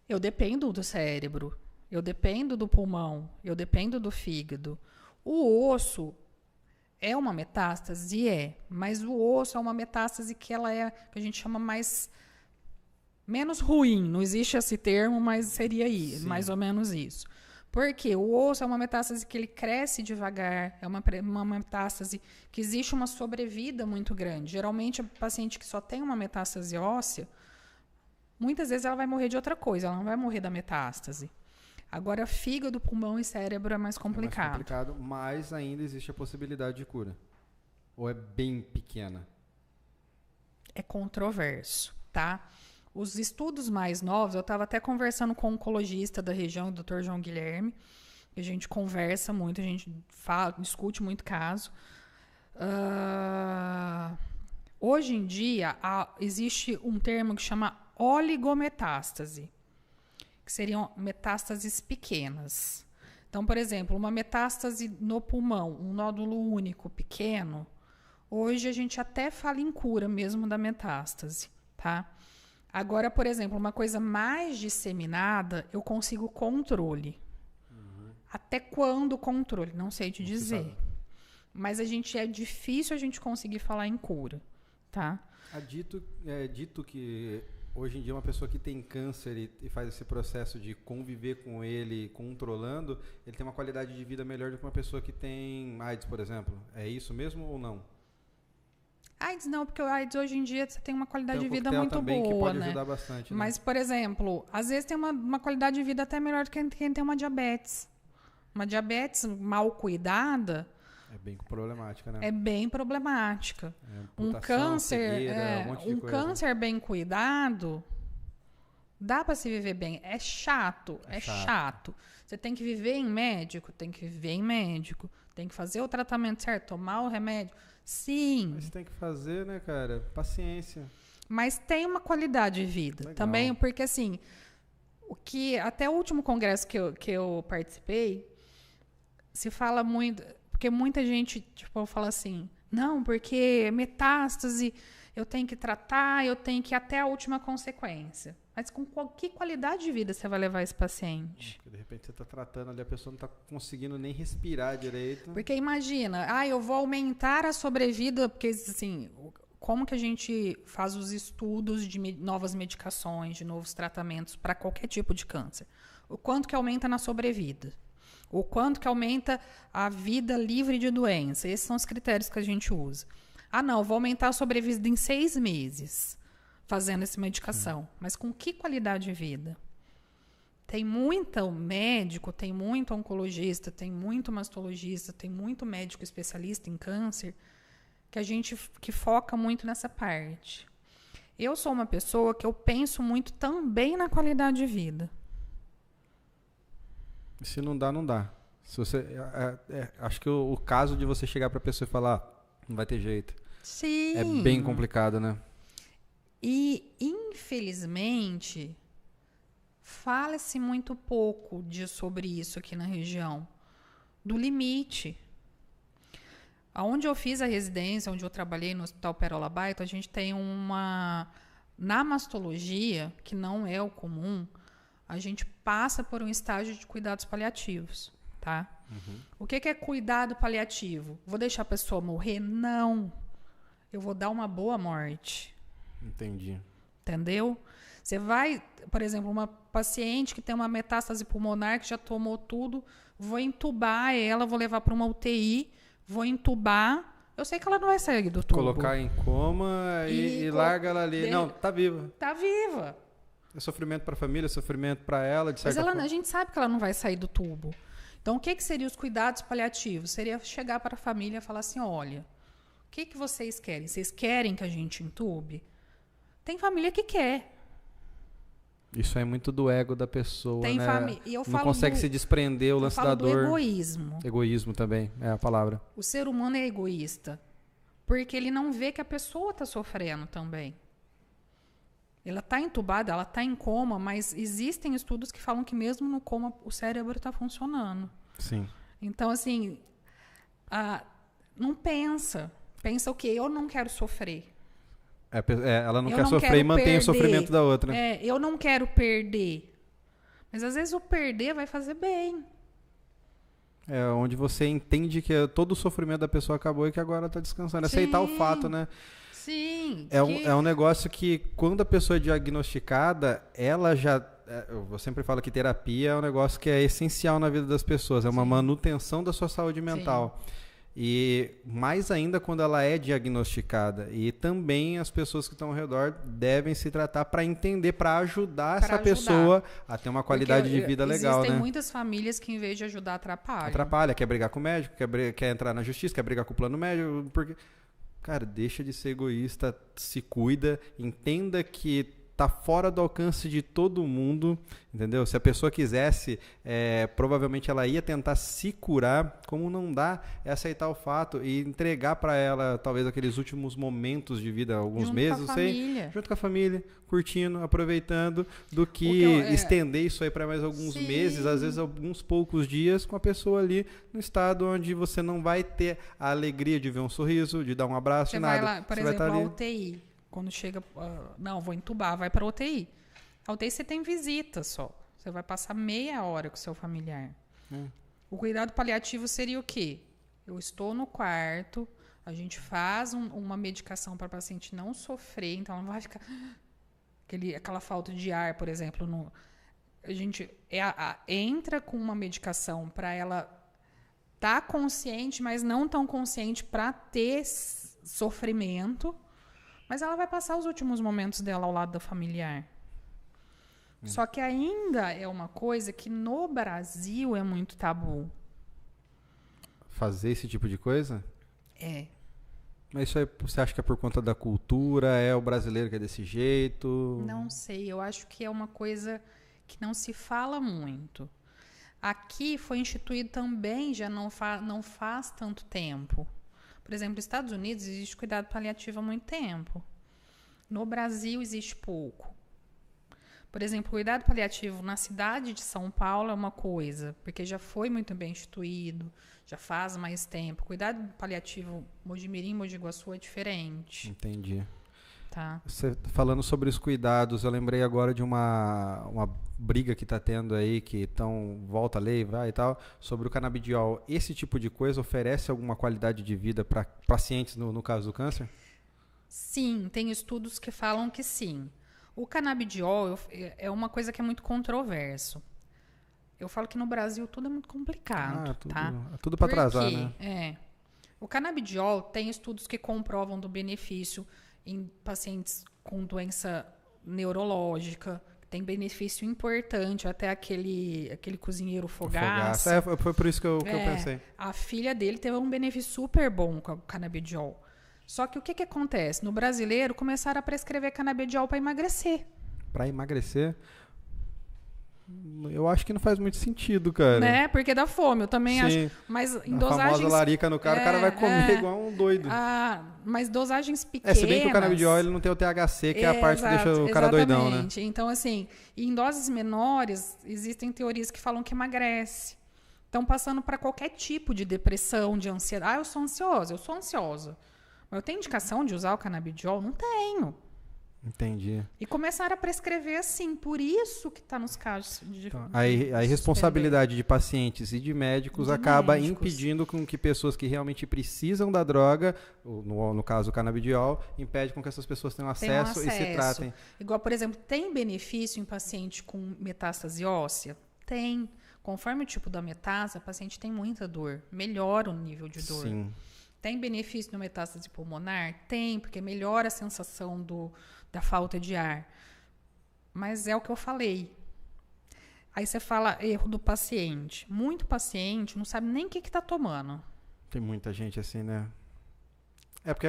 Eu dependo do cérebro, eu dependo do pulmão, eu dependo do fígado. O osso é uma metástase? Mas o osso é uma metástase que ela é, que a gente chama menos ruim. Não existe esse termo, mas seria isso, mais ou menos isso. Porque o osso é uma metástase que ele cresce devagar, é uma metástase que existe uma sobrevida muito grande. Geralmente, a paciente que só tem uma metástase óssea, muitas vezes ela vai morrer de outra coisa, ela não vai morrer da metástase. Agora, fígado, pulmão e cérebro é mais complicado. É mais complicado, mas ainda existe a possibilidade de cura. Ou é bem pequena? É controverso, tá? Os estudos mais novos, eu estava até conversando com um oncologista da região, o Dr. João Guilherme, a gente conversa muito, a gente discute muito caso. Hoje em dia, existe um termo que chama oligometástase, que seriam metástases pequenas. Então, por exemplo, uma metástase no pulmão, um nódulo único pequeno, hoje a gente até fala em cura mesmo da metástase, tá? Agora, por exemplo, uma coisa mais disseminada, eu consigo controle. Até quando controle? Não sei te dizer. Mas é difícil a gente conseguir falar em cura, tá? É dito que hoje em dia uma pessoa que tem câncer e faz esse processo de conviver com ele, controlando, ele tem uma qualidade de vida melhor do que uma pessoa que tem AIDS, por exemplo. É isso mesmo ou não? AIDS não, porque o AIDS hoje em dia você tem uma qualidade de vida muito também, boa, que pode né? ajudar bastante, né? Mas, por exemplo, às vezes tem uma qualidade de vida até melhor do que quem tem uma diabetes. Uma diabetes mal cuidada... É bem problemática, né? É bem problemática. Um câncer, cegueira, um monte de coisa. Câncer bem cuidado, dá para se viver bem. É chato. Você tem que viver em médico, tem que viver em médico, tem que fazer o tratamento certo, tomar o remédio. Sim. Mas tem que fazer, né, cara? Paciência. Mas tem uma qualidade de vida. Legal. Também, porque assim, até o último congresso que eu participei, se fala muito, porque muita gente, tipo, fala assim, não, porque metástase, eu tenho que tratar, eu tenho que ir até a última consequência. Mas com que qualidade de vida você vai levar esse paciente? Porque de repente você está tratando ali, a pessoa não está conseguindo nem respirar direito. Porque imagina, eu vou aumentar a sobrevida, porque assim, como que a gente faz os estudos de novas medicações, de novos tratamentos para qualquer tipo de câncer? O quanto que aumenta na sobrevida? O quanto que aumenta a vida livre de doença? Esses são os critérios que a gente usa. Não, vou aumentar a sobrevida em 6 meses fazendo essa medicação. Mas com que qualidade de vida? Tem muito médico, tem muito oncologista, tem muito mastologista, tem muito médico especialista em câncer que foca muito nessa parte. Eu sou uma pessoa que eu penso muito também na qualidade de vida. Se não dá, não dá. Se você, acho que o caso de você chegar para a pessoa e falar, não vai ter jeito. Sim. É bem complicado, né? E, infelizmente, fala-se muito pouco sobre isso aqui na região. Do limite. Onde eu fiz a residência, onde eu trabalhei no Hospital Pérola Baito, a gente tem na mastologia, que não é o comum, a gente passa por um estágio de cuidados paliativos, tá? O que é cuidado paliativo? Vou deixar a pessoa morrer? Não. Eu vou dar uma boa morte. Entendi. Entendeu? Você vai, por exemplo, uma paciente que tem uma metástase pulmonar, que já tomou tudo, vou entubar ela, vou levar para uma UTI, vou entubar. Eu sei que ela não vai sair do tubo. Colocar em coma e larga ela ali. Não, tá viva. Tá viva. É sofrimento para a família, sofrimento para ela, de certa forma. A gente sabe que ela não vai sair do tubo. Então, o que seriam os cuidados paliativos? Seria chegar para a família e falar assim, olha, o que vocês querem? Vocês querem que a gente entube? Tem família que quer. Isso é muito do ego da pessoa, Tem né? E eu não consegue se desprender o lance da dor. Do egoísmo. Egoísmo também, é a palavra. O ser humano é egoísta. Porque ele não vê que a pessoa está sofrendo também. Ela está entubada, ela está em coma, mas existem estudos que falam que mesmo no coma o cérebro está funcionando. Sim. Então, assim, não pensa. Pensa o quê? Eu não quero sofrer. Ela não quer sofrer e mantém o sofrimento da outra. Eu não quero perder. Mas às vezes o perder vai fazer bem. É onde você entende que todo o sofrimento da pessoa acabou e que agora está descansando. Sim. Aceitar o fato, né? Sim. É um negócio que, quando a pessoa é diagnosticada, ela já... Eu sempre falo que terapia é um negócio que é essencial na vida das pessoas. É uma manutenção da sua saúde mental. Sim. E mais ainda quando ela é diagnosticada. E também as pessoas que estão ao redor devem se tratar para entender, para ajudar essa pessoa a ter uma qualidade de vida legal, né? Existem muitas famílias que, em vez de ajudar, atrapalham. Atrapalha, quer brigar com o médico, quer entrar na justiça, quer brigar com o plano médico. Porque, cara, deixa de ser egoísta, se cuida, entenda que tá fora do alcance de todo mundo, entendeu? Se a pessoa quisesse, provavelmente ela ia tentar se curar. Como não dá, é aceitar o fato e entregar para ela, talvez, aqueles últimos momentos de vida, alguns meses, não sei, junto com a família, curtindo, aproveitando, do que estender isso aí para mais alguns meses, às vezes alguns poucos dias, com a pessoa ali no estado onde você não vai ter a alegria de ver um sorriso, de dar um abraço, nada. Vai lá, por exemplo, a UTI. Quando chega, não, vou entubar, vai para a UTI. A UTI você tem visita só. Você vai passar meia hora com o seu familiar. O cuidado paliativo seria o quê? Eu estou no quarto, a gente faz uma medicação para a paciente não sofrer, então ela não vai ficar... aquela falta de ar, por exemplo. A gente entra com uma medicação para ela estar consciente, mas não tão consciente para ter sofrimento. Mas ela vai passar os últimos momentos dela ao lado da familiar. Só que ainda é uma coisa que no Brasil é muito tabu. Fazer esse tipo de coisa? É. Mas isso aí, você acha que é por conta da cultura? É o brasileiro que é desse jeito? Não sei. Eu acho que é uma coisa que não se fala muito. Aqui foi instituído também, já não faz tanto tempo. Por exemplo, nos Estados Unidos existe cuidado paliativo há muito tempo. No Brasil existe pouco. Por exemplo, cuidado paliativo na cidade de São Paulo é uma coisa, porque já foi muito bem instituído, já faz mais tempo. Cuidado paliativo Mojimirim, Mogi Guaçu é diferente. Entendi. Tá. Você falando sobre os cuidados, eu lembrei agora de uma briga que está tendo aí, que volta a lei, vai e tal, sobre o canabidiol. Esse tipo de coisa oferece alguma qualidade de vida para pacientes no caso do câncer? Sim, tem estudos que falam que sim. O canabidiol é uma coisa que é muito controverso. Eu falo que no Brasil tudo é muito complicado, tá? Tudo para atrasar, né? O canabidiol tem estudos que comprovam do benefício em pacientes com doença neurológica, tem benefício importante, até aquele cozinheiro Fogaça. Foi por isso que eu pensei. A filha dele teve um benefício super bom com o canabidiol. Só que o que acontece? No brasileiro, começaram a prescrever canabidiol para emagrecer. Para emagrecer? Eu acho que não faz muito sentido, cara. Né? Porque dá fome, eu também Sim. acho. Mas em A dosagens... famosa larica no cara, o cara vai comer igual um doido. Mas dosagens pequenas... Se bem que o canabidiol ele não tem o THC, que é a parte que deixa o cara doidão, né? Então, assim, em doses menores, existem teorias que falam que emagrece. Então, passando para qualquer tipo de depressão, de ansiedade. Eu sou ansiosa. Mas eu tenho indicação de usar o canabidiol? Não tenho. Entendi. E começaram a prescrever assim, por isso que está nos casos de então, a responsabilidade de pacientes e de médicos acaba impedindo com que pessoas que realmente precisam da droga, no caso o canabidiol, impede com que essas pessoas tenham acesso e se tratem. Igual, por exemplo, tem benefício em paciente com metástase óssea? Tem. Conforme o tipo da metástase, a paciente tem muita dor. Melhora o nível de dor. Sim. Tem benefício no metástase pulmonar? Tem, porque melhora a sensação da falta de ar. Mas é o que eu falei. Aí você fala erro do paciente. Muito paciente não sabe nem o que está tomando. Tem muita gente assim, né? É porque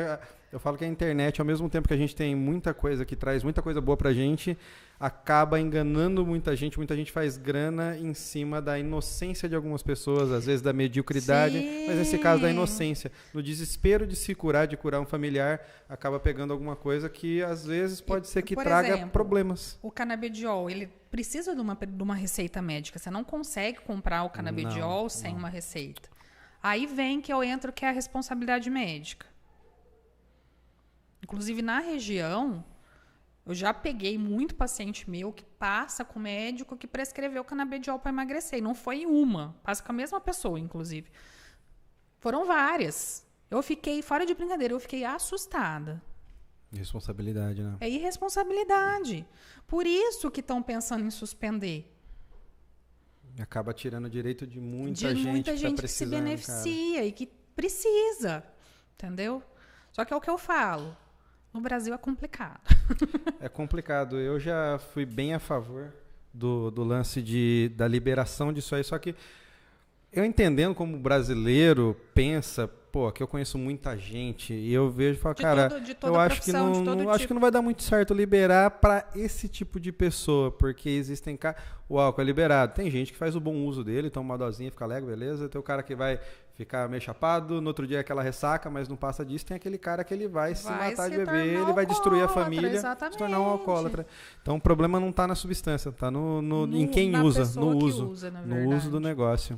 eu falo que a internet, ao mesmo tempo que a gente tem muita coisa que traz muita coisa boa pra gente, acaba enganando muita gente faz grana em cima da inocência de algumas pessoas, às vezes da mediocridade, Sim. Mas nesse caso da inocência. No desespero de se curar, de curar um familiar, acaba pegando alguma coisa que às vezes pode ser que traga problemas. O canabidiol, ele precisa de uma receita médica. Você não consegue comprar o canabidiol sem uma receita. Aí vem que eu entro, que é a responsabilidade médica. Inclusive, na região, eu já peguei muito paciente meu que passa com o médico que prescreveu canabidiol para emagrecer. E não foi uma. Passa com a mesma pessoa, inclusive. Foram várias. Eu fiquei, fora de brincadeira, eu fiquei assustada. Irresponsabilidade, né? É irresponsabilidade. Por isso que estão pensando em suspender. Acaba tirando o direito de muita gente que se beneficia, cara. E que precisa. Entendeu? Só que é o que eu falo. No Brasil é complicado. É complicado. Eu já fui bem a favor do lance da liberação disso aí. Só que eu entendendo como o brasileiro pensa, que eu conheço muita gente e eu vejo e falo, cara, eu acho que não vai dar muito certo liberar para esse tipo de pessoa, porque existem o álcool é liberado. Tem gente que faz o bom uso dele, toma uma dosinha, fica alegre, beleza. Tem o cara que vai ficar meio chapado, no outro dia é aquela ressaca, mas não passa disso. Tem aquele cara que ele vai se matar de beber, ele vai destruir a família, se tornar um alcoólatra. Então o problema não está na substância, está em quem usa, no uso do negócio.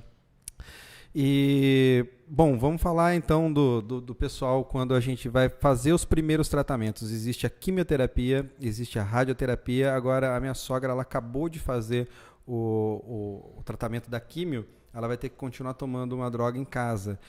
E, bom, vamos falar então do pessoal quando a gente vai fazer os primeiros tratamentos. Existe a quimioterapia, existe a radioterapia. Agora, a minha sogra, ela acabou de fazer o tratamento da quimio, ela vai ter que continuar tomando uma droga em casa.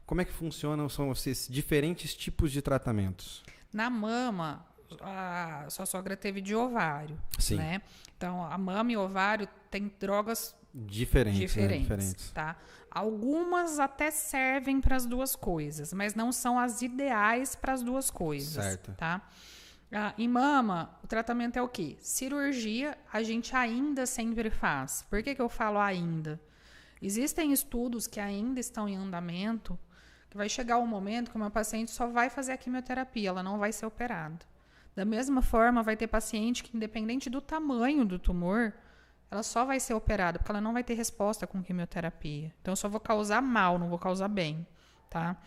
Como é que funcionam esses diferentes tipos de tratamentos? Na mama, a sua sogra teve de ovário. Sim. Né? Então, a mama e o ovário tem drogas diferentes, tá? Algumas até servem para as duas coisas, mas não são as ideais para as duas coisas. Certo. Tá? Em mama, o tratamento é o quê? Cirurgia, a gente ainda sempre faz. Por que eu falo ainda? Existem estudos que ainda estão em andamento, que vai chegar um momento que uma paciente só vai fazer a quimioterapia, ela não vai ser operada. Da mesma forma, vai ter paciente que, independente do tamanho do tumor, ela só vai ser operada, porque ela não vai ter resposta com quimioterapia. Então, eu só vou causar mal, não vou causar bem, tá?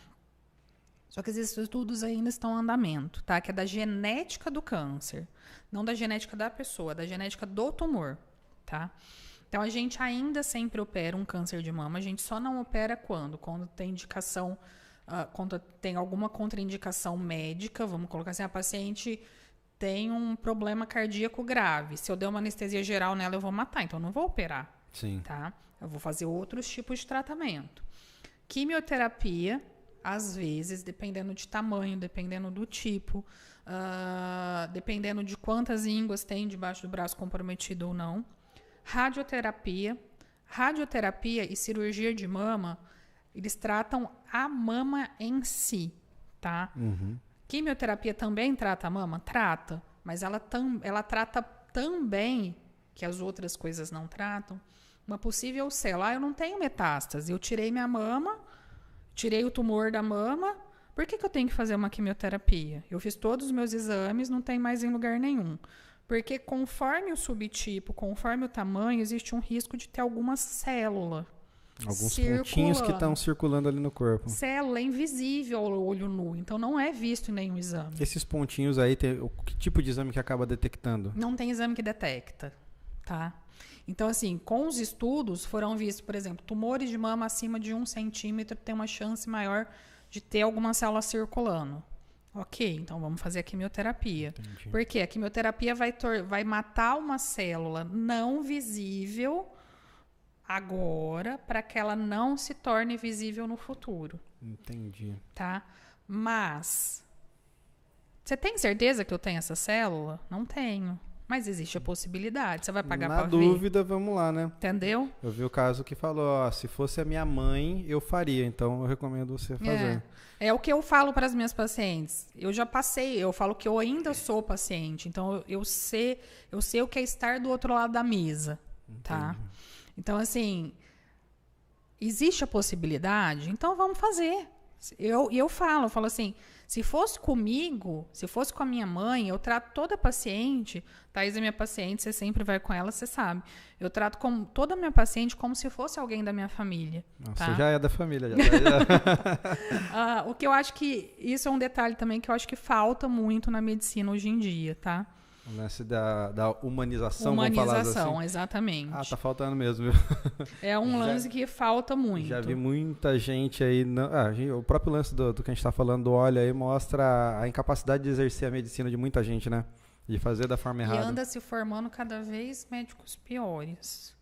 Só que esses estudos ainda estão em andamento, tá? Que é da genética do câncer. Não da genética da pessoa, da genética do tumor, tá? Então, a gente ainda sempre opera um câncer de mama. A gente só não opera quando? Quando tem indicação, quando tem alguma contraindicação médica, vamos colocar assim, a paciente tem um problema cardíaco grave. Se eu der uma anestesia geral nela, eu vou matar. Então, eu não vou operar. Sim. Tá? Eu vou fazer outros tipos de tratamento. Quimioterapia, às vezes, dependendo de tamanho, dependendo do tipo, dependendo de quantas ínguas tem debaixo do braço comprometido ou não. Radioterapia e cirurgia de mama, eles tratam a mama em si, tá? Uhum. Quimioterapia também trata a mama? Trata, mas ela trata também, que as outras coisas não tratam, uma possível célula. Eu não tenho metástase, eu tirei minha mama, tirei o tumor da mama, por que eu tenho que fazer uma quimioterapia? Eu fiz todos os meus exames, não tem mais em lugar nenhum. Porque conforme o subtipo, conforme o tamanho, existe um risco de ter alguma célula. Alguns pontinhos que estão circulando ali no corpo. Célula é invisível ao olho nu, então não é visto em nenhum exame. Esses pontinhos aí, que tipo de exame que acaba detectando? Não tem exame que detecta, tá? Então, assim, com os estudos foram vistos, por exemplo, tumores de mama acima de 1 centímetro tem uma chance maior de ter alguma célula circulando. Ok, então vamos fazer a quimioterapia. Entendi. Porque a quimioterapia vai matar uma célula não visível agora para que ela não se torne visível no futuro. Entendi. Tá? Mas, você tem certeza que eu tenho essa célula? Não tenho. Mas existe a possibilidade. Você vai pagar para ver? Na dúvida, vamos lá, né? Entendeu? Eu vi o caso que falou, ó, se fosse a minha mãe, eu faria. Então, eu recomendo você fazer. É o que eu falo para as minhas pacientes. Eu já passei, eu falo que eu ainda sou paciente. Então, eu sei o que é estar do outro lado da mesa. Tá? Então, assim, existe a possibilidade? Então, vamos fazer. Eu falo assim, se fosse comigo, se fosse com a minha mãe, eu trato toda paciente, Thaís é minha paciente, você sempre vai com ela, você sabe. Eu trato toda minha paciente como se fosse alguém da minha família. Nossa, tá? Você já é da família. O que eu acho que, isso é um detalhe também que eu acho que falta muito na medicina hoje em dia, tá? O lance da humanização, vamos falar assim. Exatamente. Ah, tá faltando mesmo, viu? É um lance que falta muito. Já vi muita gente aí... o próprio lance do que a gente tá falando do óleo aí mostra a incapacidade de exercer a medicina de muita gente, né? De fazer da forma errada. E anda se formando cada vez médicos piores.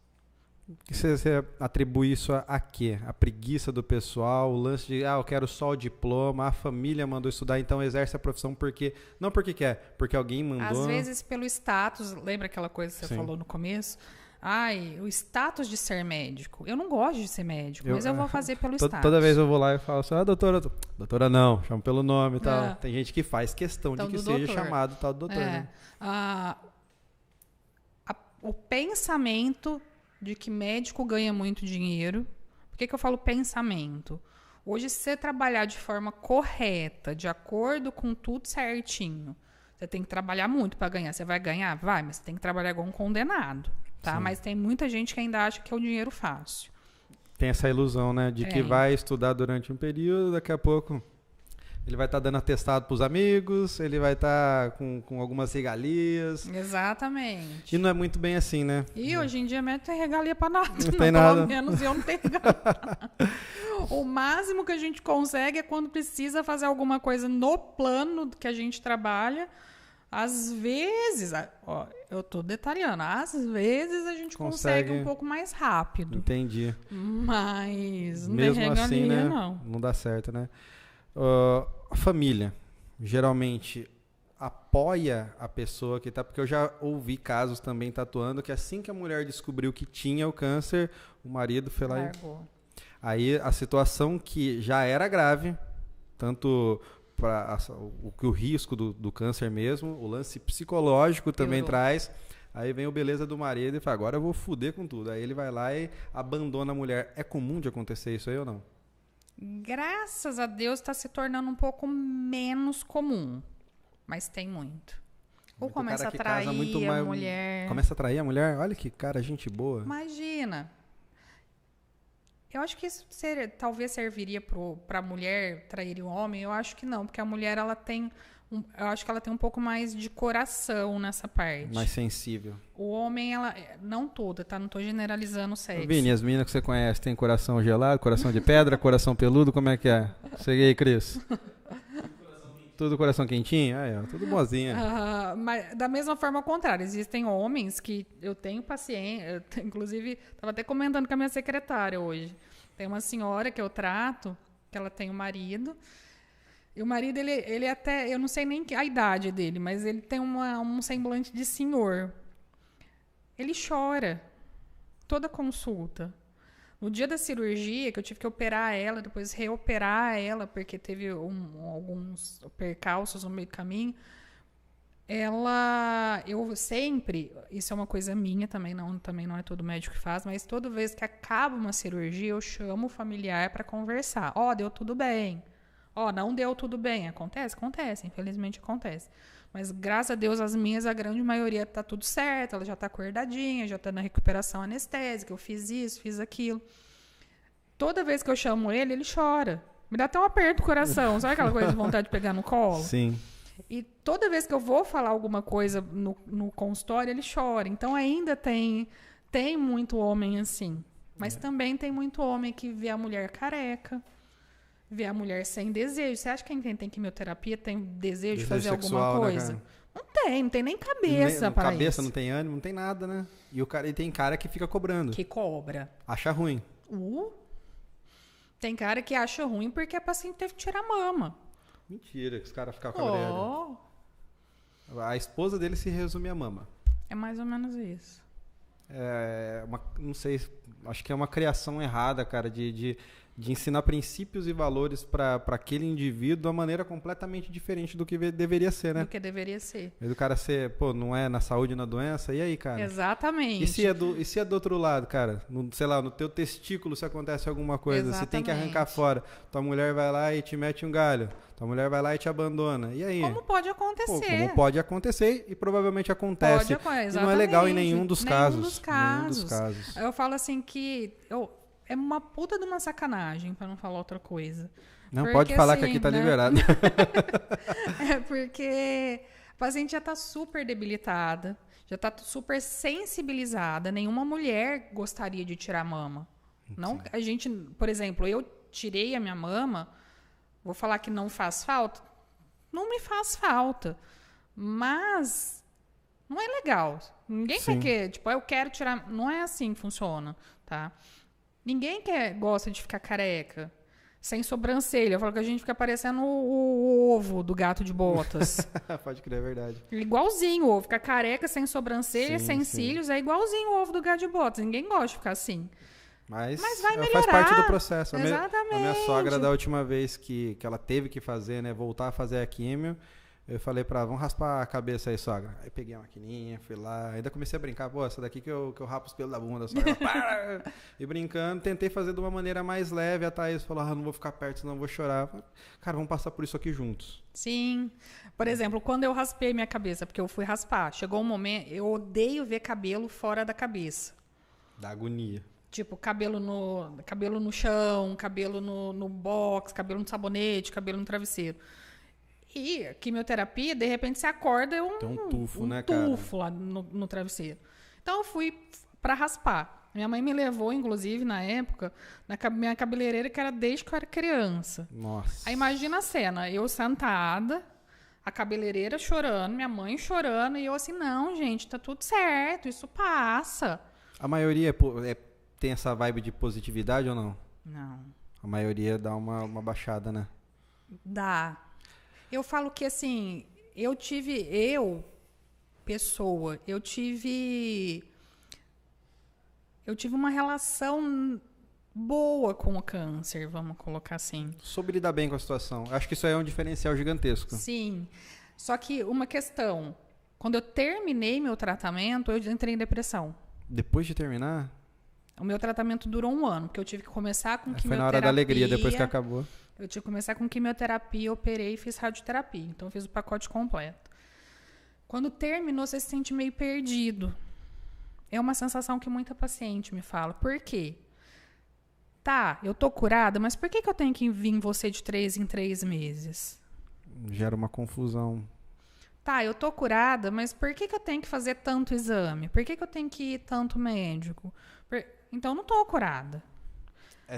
Você atribui isso a quê? A preguiça do pessoal, o lance de, eu quero só o diploma, a família mandou estudar, então exerce a profissão porque... Não porque quer, porque alguém mandou... Às vezes pelo status, lembra aquela coisa que você falou no começo? O status de ser médico. Eu não gosto de ser médico, mas eu vou fazer pelo status. Toda vez eu vou lá e falo assim, doutora não, chamo pelo nome e tal. Tem gente que faz questão de que seja chamado tal doutor, né? O pensamento de que médico ganha muito dinheiro. Por que eu falo pensamento? Hoje, se você trabalhar de forma correta, de acordo com tudo certinho, você tem que trabalhar muito para ganhar. Você vai ganhar? Vai, mas você tem que trabalhar igual um condenado. Tá? Mas tem muita gente que ainda acha que é o dinheiro fácil. Tem essa ilusão, né? De que vai estudar durante um período, daqui a pouco ele vai estar dando atestado para os amigos, ele vai estar com algumas regalias. Exatamente. E não é muito bem assim, né? E hoje em dia médico tem regalia para nada. Não tem nada. Pelo menos eu não tenho regalia. O máximo que a gente consegue é quando precisa fazer alguma coisa no plano que a gente trabalha. Às vezes, eu tô detalhando, às vezes a gente consegue um pouco mais rápido. Entendi. Mas não mesmo tem regalia, assim, né? não. Não dá certo, né? A família, geralmente, apoia a pessoa que tá... Porque eu já ouvi casos também tatuando que assim que a mulher descobriu que tinha o câncer, o marido foi lá e... Aí a situação que já era grave, tanto... o risco do câncer mesmo, o lance psicológico também traz. Aí vem o beleza do marido e fala, agora eu vou foder com tudo. Aí ele vai lá e abandona a mulher. É comum de acontecer isso aí ou não? Graças a Deus está se tornando um pouco menos comum, mas tem muito. Ou começa a atrair a mulher. Começa a atrair a mulher? Olha que cara, gente boa. Imagina. Eu acho que isso talvez serviria para a mulher trair o homem. Eu acho que não, porque a mulher ela tem, eu acho que ela tem um pouco mais de coração nessa parte. Mais sensível. O homem, ela não toda, tá? Não estou generalizando o sexo. Vini, as meninas que você conhece tem coração gelado, coração de pedra, coração peludo, como é que é? Segue aí, Cris. Tudo coração quentinho? Tudo boazinha. Mas da mesma forma, ao contrário. Existem homens que eu tenho paciência. Inclusive, estava até comentando com a minha secretária hoje. Tem uma senhora que eu trato, que ela tem um marido. E o marido, ele até... Eu não sei nem a idade dele, mas ele tem um semblante de senhor. Ele chora. Toda consulta. No dia da cirurgia, que eu tive que operar ela, depois reoperar ela, porque teve alguns percalços no meio do caminho, eu sempre, isso é uma coisa minha também não é todo médico que faz, mas toda vez que acaba uma cirurgia, eu chamo o familiar para conversar. Deu tudo bem. Não deu tudo bem. Acontece? Acontece, infelizmente acontece. Mas, graças a Deus, as minhas, a grande maioria tá tudo certo. Ela já tá acordadinha, já tá na recuperação anestésica. Eu fiz isso, fiz aquilo. Toda vez que eu chamo ele, ele chora. Me dá até um aperto no coração. Sabe aquela coisa de vontade de pegar no colo? Sim. E toda vez que eu vou falar alguma coisa no consultório, ele chora. Então, ainda tem muito homem assim. Mas também tem muito homem que vê a mulher careca, vê a mulher sem desejo. Você acha que quem tem quimioterapia tem desejo de fazer sexual, alguma coisa? Né, não tem nem cabeça para isso. Cabeça, não tem ânimo, não tem nada, né? E tem cara que fica cobrando. Que cobra. Acha ruim. Tem cara que acha ruim porque a paciente teve que tirar a mama. Mentira, que os caras ficam com a esposa dele se resume a mama. É mais ou menos isso. Não sei, acho que é uma criação errada, cara, de ensinar princípios e valores para aquele indivíduo de uma maneira completamente diferente do que deveria ser, né? Do que deveria ser. O cara ser, não é na saúde e na doença, e aí, cara? Exatamente. E se é do outro lado, cara? Sei lá, no teu testículo se acontece alguma coisa, Exatamente. Você tem que arrancar fora. Tua mulher vai lá e te mete um galho. Tua mulher vai lá e te abandona. E aí? Como pode acontecer? Como pode acontecer e provavelmente acontece. E não é legal em nenhum dos casos. Nenhum dos casos. Eu falo assim que... É uma puta de uma sacanagem, pra não falar outra coisa. Não, porque, pode falar, assim, que aqui tá liberado. É porque a paciente já tá super debilitada, já tá super sensibilizada. Nenhuma mulher gostaria de tirar a mama. Não, a gente, por exemplo, eu tirei a minha mama, vou falar que não faz falta? Não me faz falta. Mas não é legal. Ninguém quer, eu quero tirar... Não é assim que funciona, tá? Ninguém gosta de ficar careca, sem sobrancelha. Eu falo que a gente fica parecendo o ovo do gato de botas. Pode crer, é verdade. Igualzinho o ovo. Ficar careca, sem sobrancelha, sem cílios, é igualzinho o ovo do gato de botas. Ninguém gosta de ficar assim. Mas vai melhorar. Faz parte do processo. Exatamente. A minha sogra, da última vez que ela teve que fazer, né, voltar a fazer a químio, eu falei pra ela, vamos raspar a cabeça aí, sogra. Aí peguei a maquininha, fui lá, ainda comecei a brincar, essa daqui que eu raspo os pelos da bunda, sogra. E brincando, tentei fazer de uma maneira mais leve. A Thaís falou, não vou ficar perto, senão eu vou chorar. Cara, vamos passar por isso aqui juntos. Sim. Por exemplo, quando eu raspei minha cabeça, porque eu fui raspar, chegou um momento, eu odeio ver cabelo fora da cabeça. Da agonia. Tipo, cabelo no chão, cabelo no box, cabelo no sabonete, cabelo no travesseiro. E quimioterapia, de repente você acorda tem um tufo, né, cara? Um tufo lá no travesseiro. Então eu fui para raspar. Minha mãe me levou, inclusive, na época, na minha cabeleireira, que era desde que eu era criança. Nossa. Aí imagina a cena, eu sentada, a cabeleireira chorando, minha mãe chorando, e eu assim, não, gente, tá tudo certo, isso passa. A maioria tem essa vibe de positividade ou não? Não. A maioria dá uma baixada, né? Dá. Eu falo que, assim, eu tive uma relação boa com o câncer, vamos colocar assim. Soube lidar bem com a situação. Acho que isso aí é um diferencial gigantesco. Sim. Só que uma questão, quando eu terminei meu tratamento, eu entrei em depressão. Depois de terminar? O meu tratamento durou 1 ano, porque eu tive que começar com quimioterapia. Foi na hora da alegria, depois que acabou. Eu tive que começar com quimioterapia, operei e fiz radioterapia. Então, eu fiz o pacote completo. Quando terminou, você se sente meio perdido. É uma sensação que muita paciente me fala. Por quê? Tá, eu tô curada, mas por que eu tenho que vir em você de 3 em 3 meses? Gera uma confusão. Tá, eu tô curada, mas por que eu tenho que fazer tanto exame? Por que eu tenho que ir tanto médico? Então, eu não tô curada.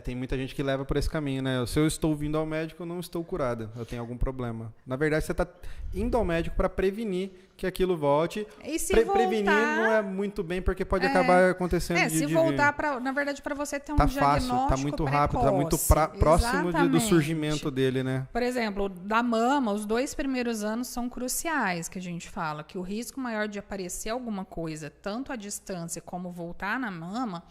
Tem muita gente que leva por esse caminho, né? Se eu estou vindo ao médico, eu não estou curada. Eu tenho algum problema. Na verdade, você está indo ao médico para prevenir que aquilo volte. E se voltar... Prevenir não é muito bem, porque pode acabar acontecendo se voltar, na verdade, para você ter um diagnóstico fácil, tá muito rápido, tá muito próximo do surgimento dele, né? Por exemplo, da mama, os 2 primeiros anos são cruciais, que a gente fala. Que o risco maior de aparecer alguma coisa, tanto à distância como voltar na mama,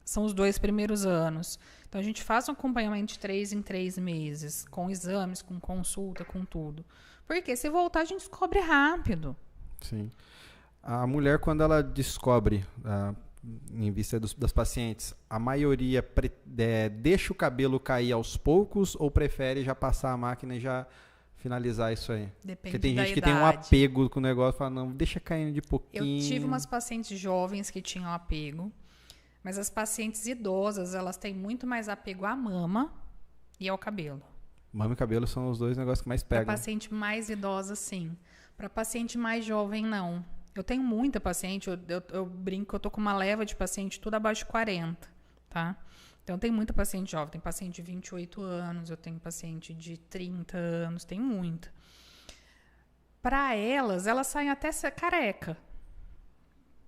são os 2 primeiros anos. Então, a gente faz um acompanhamento de 3 em 3 meses, com exames, com consulta, com tudo. Porque se voltar, a gente descobre rápido. Sim. A mulher, quando ela descobre, em vista das pacientes, a maioria deixa o cabelo cair aos poucos ou prefere já passar a máquina e já finalizar isso aí? Depende Porque tem da gente que idade. tem um apego com o negócio, fala, não, deixa caindo de Eu pouquinho. tive umas pacientes jovens que tinham apego, mas as pacientes idosas, elas têm muito mais apego à mama e ao cabelo. Mama e cabelo são os dois negócios que mais Para pegam. paciente mais idosa, sim. Para paciente mais jovem, não. Eu tenho muita paciente, eu brinco que eu tô com uma leva de paciente tudo abaixo de 40, tá? Então, tem muita paciente jovem. Tem paciente de 28 anos, eu tenho paciente de 30 anos, tem muita. Para elas saem até careca.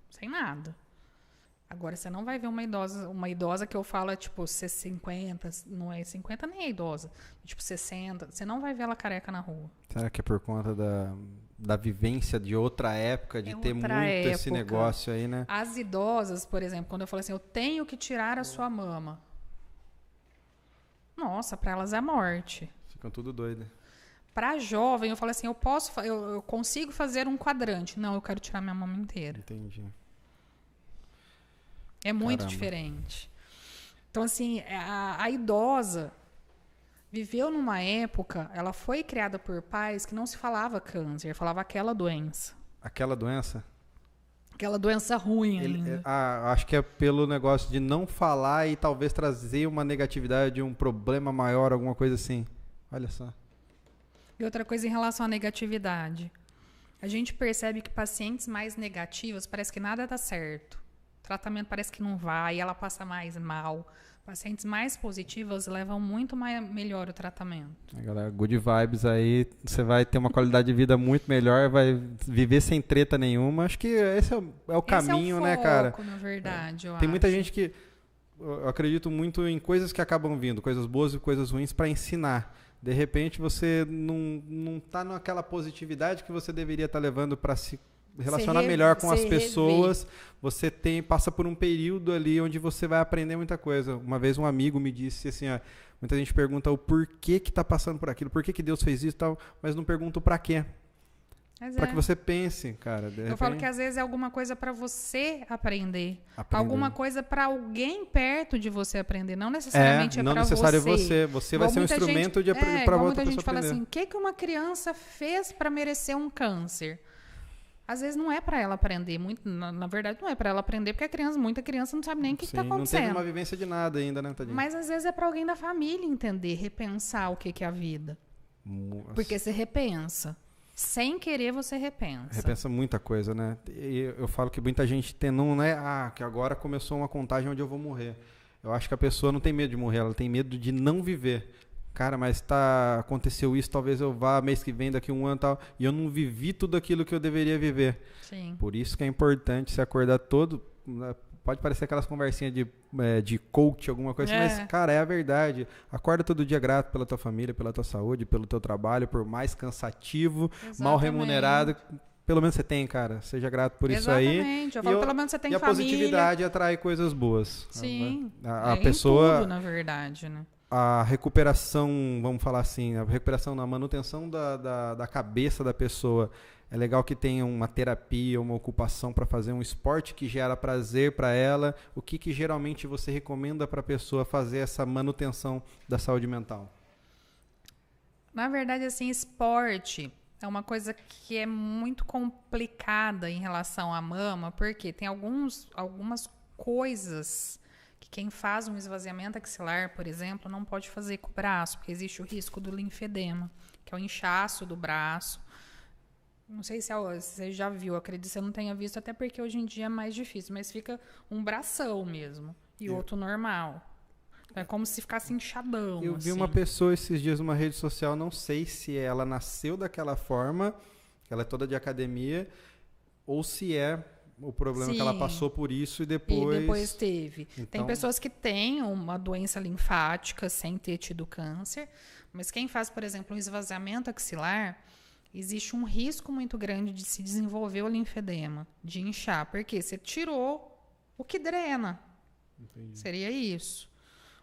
Sem nada. Agora, você não vai ver uma idosa que eu falo, é tipo, 50, não é 50 nem é idosa, tipo 60, você não vai ver ela careca na rua. Será que é por conta da vivência de outra época, de ter muito esse negócio aí, né? As idosas, por exemplo, quando eu falo assim, eu tenho que tirar a sua mama. Nossa, para elas é morte. Ficam tudo doido. Para jovem, eu falo assim, eu consigo fazer um quadrante. Não, eu quero tirar minha mama inteira. Entendi. É muito diferente. Então, assim, a idosa viveu numa época, ela foi criada por pais que não se falava câncer, falava aquela doença. Aquela doença? Aquela doença ruim ainda. Acho que é pelo negócio de não falar e talvez trazer uma negatividade, um problema maior, alguma coisa assim. Olha só. E outra coisa em relação à negatividade. A gente percebe que pacientes mais negativos, parece que nada dá certo. O tratamento parece que não vai, ela passa mais mal. Pacientes mais positivas levam muito melhor o tratamento. Galera, good vibes aí, você vai ter uma qualidade de vida muito melhor, vai viver sem treta nenhuma. Acho que esse é o caminho, esse é o né, cara? foco, na verdade, eu Tem muita acho. gente que... Eu acredito muito em coisas que acabam vindo, coisas boas e coisas ruins para ensinar. De repente você não tá naquela positividade que você deveria estar levando para se relacionar melhor com as pessoas. Você passa por um período ali onde você vai aprender muita coisa. Uma vez um amigo me disse assim, ó, muita gente pergunta o porquê que tá passando por aquilo, por que Deus fez isso e tal, mas não pergunta o para quê. Para que você pense, cara. Eu falo que às vezes é alguma coisa para você aprender. Alguma coisa para alguém perto de você aprender. Não necessariamente não para necessário você. Você vai ser um instrumento para outra pessoa muita gente fala aprender. assim, o que uma criança fez para merecer um câncer? Às vezes não é para ela aprender. Na verdade, não é para ela aprender, porque muita criança não sabe nem o que está acontecendo. Não teve uma vivência de nada ainda, né, tadinho? Mas às vezes é para alguém da família entender, repensar o que é a vida. Nossa. Porque você repensa. Sem querer, você repensa. Repensa muita coisa, né? E eu falo que muita gente não é, que agora começou uma contagem onde eu vou morrer. Eu acho que a pessoa não tem medo de morrer, ela tem medo de não viver. Cara, mas aconteceu isso, talvez eu vá mês que vem, daqui um ano e tal, e eu não vivi tudo aquilo que eu deveria viver. Sim. Por isso que é importante se acordar todo... Pode parecer aquelas conversinhas de coach, alguma coisa, mas, cara, é a verdade. Acorda todo dia grato pela tua família, pela tua saúde, pelo teu trabalho, por mais cansativo, mal remunerado. Pelo menos você tem, cara. Seja grato por isso aí. Exatamente. Eu falo, pelo menos você tem família. E a positividade atrai coisas boas. Sim. A pessoa... em tudo, na verdade, né? A recuperação, vamos falar assim, a recuperação na manutenção da cabeça da pessoa. É legal que tenha uma terapia, uma ocupação para fazer um esporte que gera prazer para ela. O que geralmente você recomenda para a pessoa fazer essa manutenção da saúde mental? Na verdade, assim, esporte é uma coisa que é muito complicada em relação à mama, porque tem algumas coisas que quem faz um esvaziamento axilar, por exemplo, não pode fazer com o braço, porque existe o risco do linfedema, que é o inchaço do braço. Não sei se você já viu, acredito que você não tenha visto, até porque hoje em dia é mais difícil, mas fica um bração mesmo e outro normal. É como se ficasse inchadão. Eu vi uma pessoa esses dias numa rede social, não sei se ela nasceu daquela forma, ela é toda de academia, ou se é o problema que ela passou por isso e depois teve. Então, tem pessoas que têm uma doença linfática sem ter tido câncer, mas quem faz, por exemplo, um esvaziamento axilar, existe um risco muito grande de se desenvolver o linfedema, de inchar, porque você tirou o que drena. Entendi. Seria isso.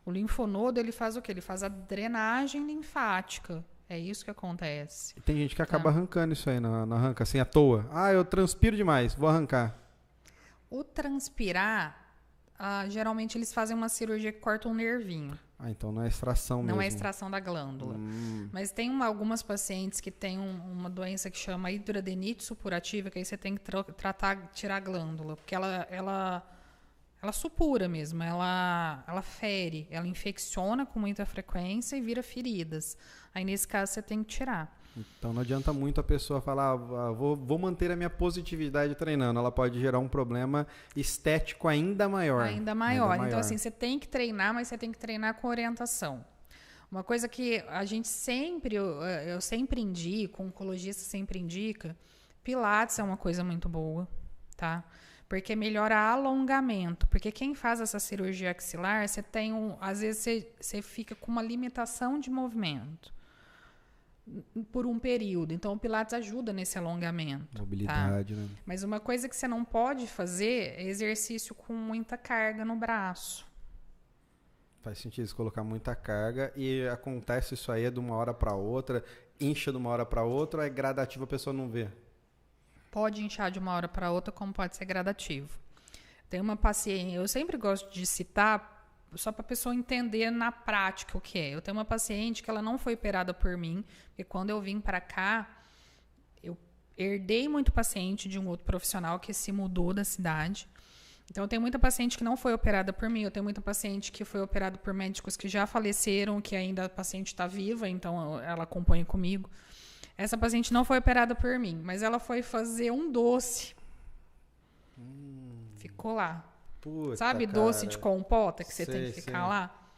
O linfonodo, ele faz o quê? Ele faz a drenagem linfática. É isso que acontece. E tem gente que acaba arrancando isso aí, não arranca assim à toa. Eu transpiro demais, vou arrancar. O transpirar, geralmente eles fazem uma cirurgia que corta um nervinho. Ah, então não é extração mesmo. Não é extração da glândula. Mas tem algumas pacientes que têm uma doença que chama hidroadenite supurativa, que aí você tem que tirar a glândula, porque ela supura mesmo, ela fere, ela infecciona com muita frequência e vira feridas. Aí, nesse caso, você tem que tirar. Então não adianta muito a pessoa falar, vou manter a minha positividade treinando. Ela pode gerar um problema estético ainda maior. Ainda maior. Então, assim, você tem que treinar, mas você tem que treinar com orientação. Uma coisa que a gente eu sempre indico, o oncologista sempre indica, Pilates é uma coisa muito boa, tá? Porque melhora alongamento. Porque quem faz essa cirurgia axilar, você tem às vezes você fica com uma limitação de movimento por um período. Então, o Pilates ajuda nesse alongamento. Mobilidade, tá? né? Mas uma coisa que você não pode fazer é exercício com muita carga no braço. Faz sentido isso, colocar muita carga e acontece isso aí de uma hora para outra, incha de uma hora para outra, ou é gradativo, a pessoa não vê? Pode inchar de uma hora para outra, como pode ser gradativo. Tem uma paciente, eu sempre gosto de citar só para a pessoa entender na prática o que é. Eu tenho uma paciente que ela não foi operada por mim, porque quando eu vim para cá, eu herdei muito paciente de um outro profissional que se mudou da cidade. Então, eu tenho muita paciente que não foi operada por mim, eu tenho muita paciente que foi operada por médicos que já faleceram, que ainda a paciente está viva, então ela acompanha comigo. Essa paciente não foi operada por mim, mas ela foi fazer um doce. Ficou lá. Puta, sabe, cara. doce de compota que você tem que ficar sei. lá?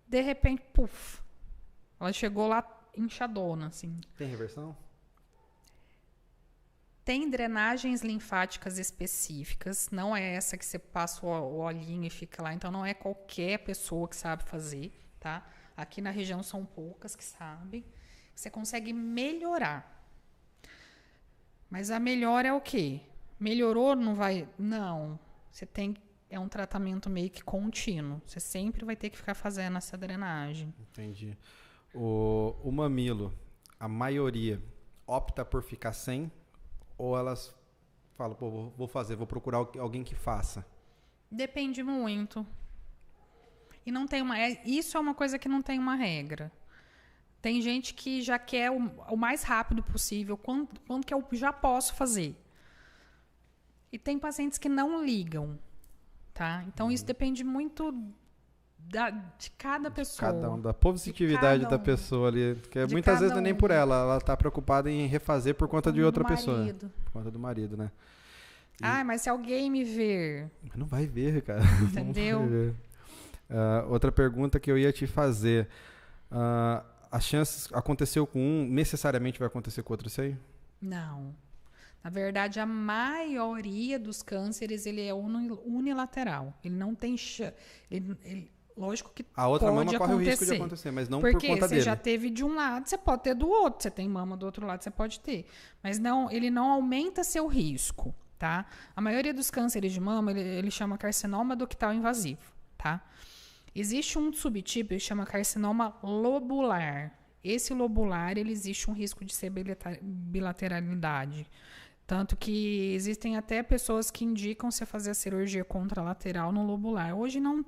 De repente, puf. Ela chegou lá inchadona, assim. Tem reversão? Tem drenagens linfáticas específicas, não é essa que você passa o olhinho e fica lá, então não é qualquer pessoa que sabe fazer, tá? Aqui na região são poucas que sabem. Você consegue melhorar. Mas a melhora é o quê? Melhorou, não vai... Não. Você tem... É um tratamento meio que contínuo. Você sempre vai ter que ficar fazendo essa drenagem. Entendi. O mamilo, a maioria opta por ficar sem, ou elas falam, pô, vou procurar alguém que faça? Depende muito. E não tem isso é uma coisa que não tem uma regra. Tem gente que já quer o mais rápido possível, quando que eu já posso fazer. E tem pacientes que não ligam, tá? Então, isso depende muito de cada pessoa. Cada um, da positividade da pessoa ali. Porque muitas vezes não é nem por ela está preocupada em refazer por conta de outra pessoa. Por conta do marido, né? Mas se alguém me ver... Não vai ver, cara. Entendeu? Não vai ver. Outra pergunta que eu ia te fazer. As chances, aconteceu com um, necessariamente vai acontecer com outro, sei? Não. Na verdade, a maioria dos cânceres, ele é unilateral. Ele não tem chance. Lógico que a outra pode mama corre acontecer, o risco de acontecer, mas não porque por conta dele. Você já teve de um lado, você pode ter do outro. Você tem mama do outro lado, você pode ter. Mas não, ele não aumenta seu risco, tá? A maioria dos cânceres de mama, ele chama carcinoma ductal invasivo, tá? Existe um subtipo que chama carcinoma lobular. Esse lobular, ele existe um risco de ser bilateralidade. Tanto que existem até pessoas que indicam você fazer a cirurgia contralateral no lobular. Hoje não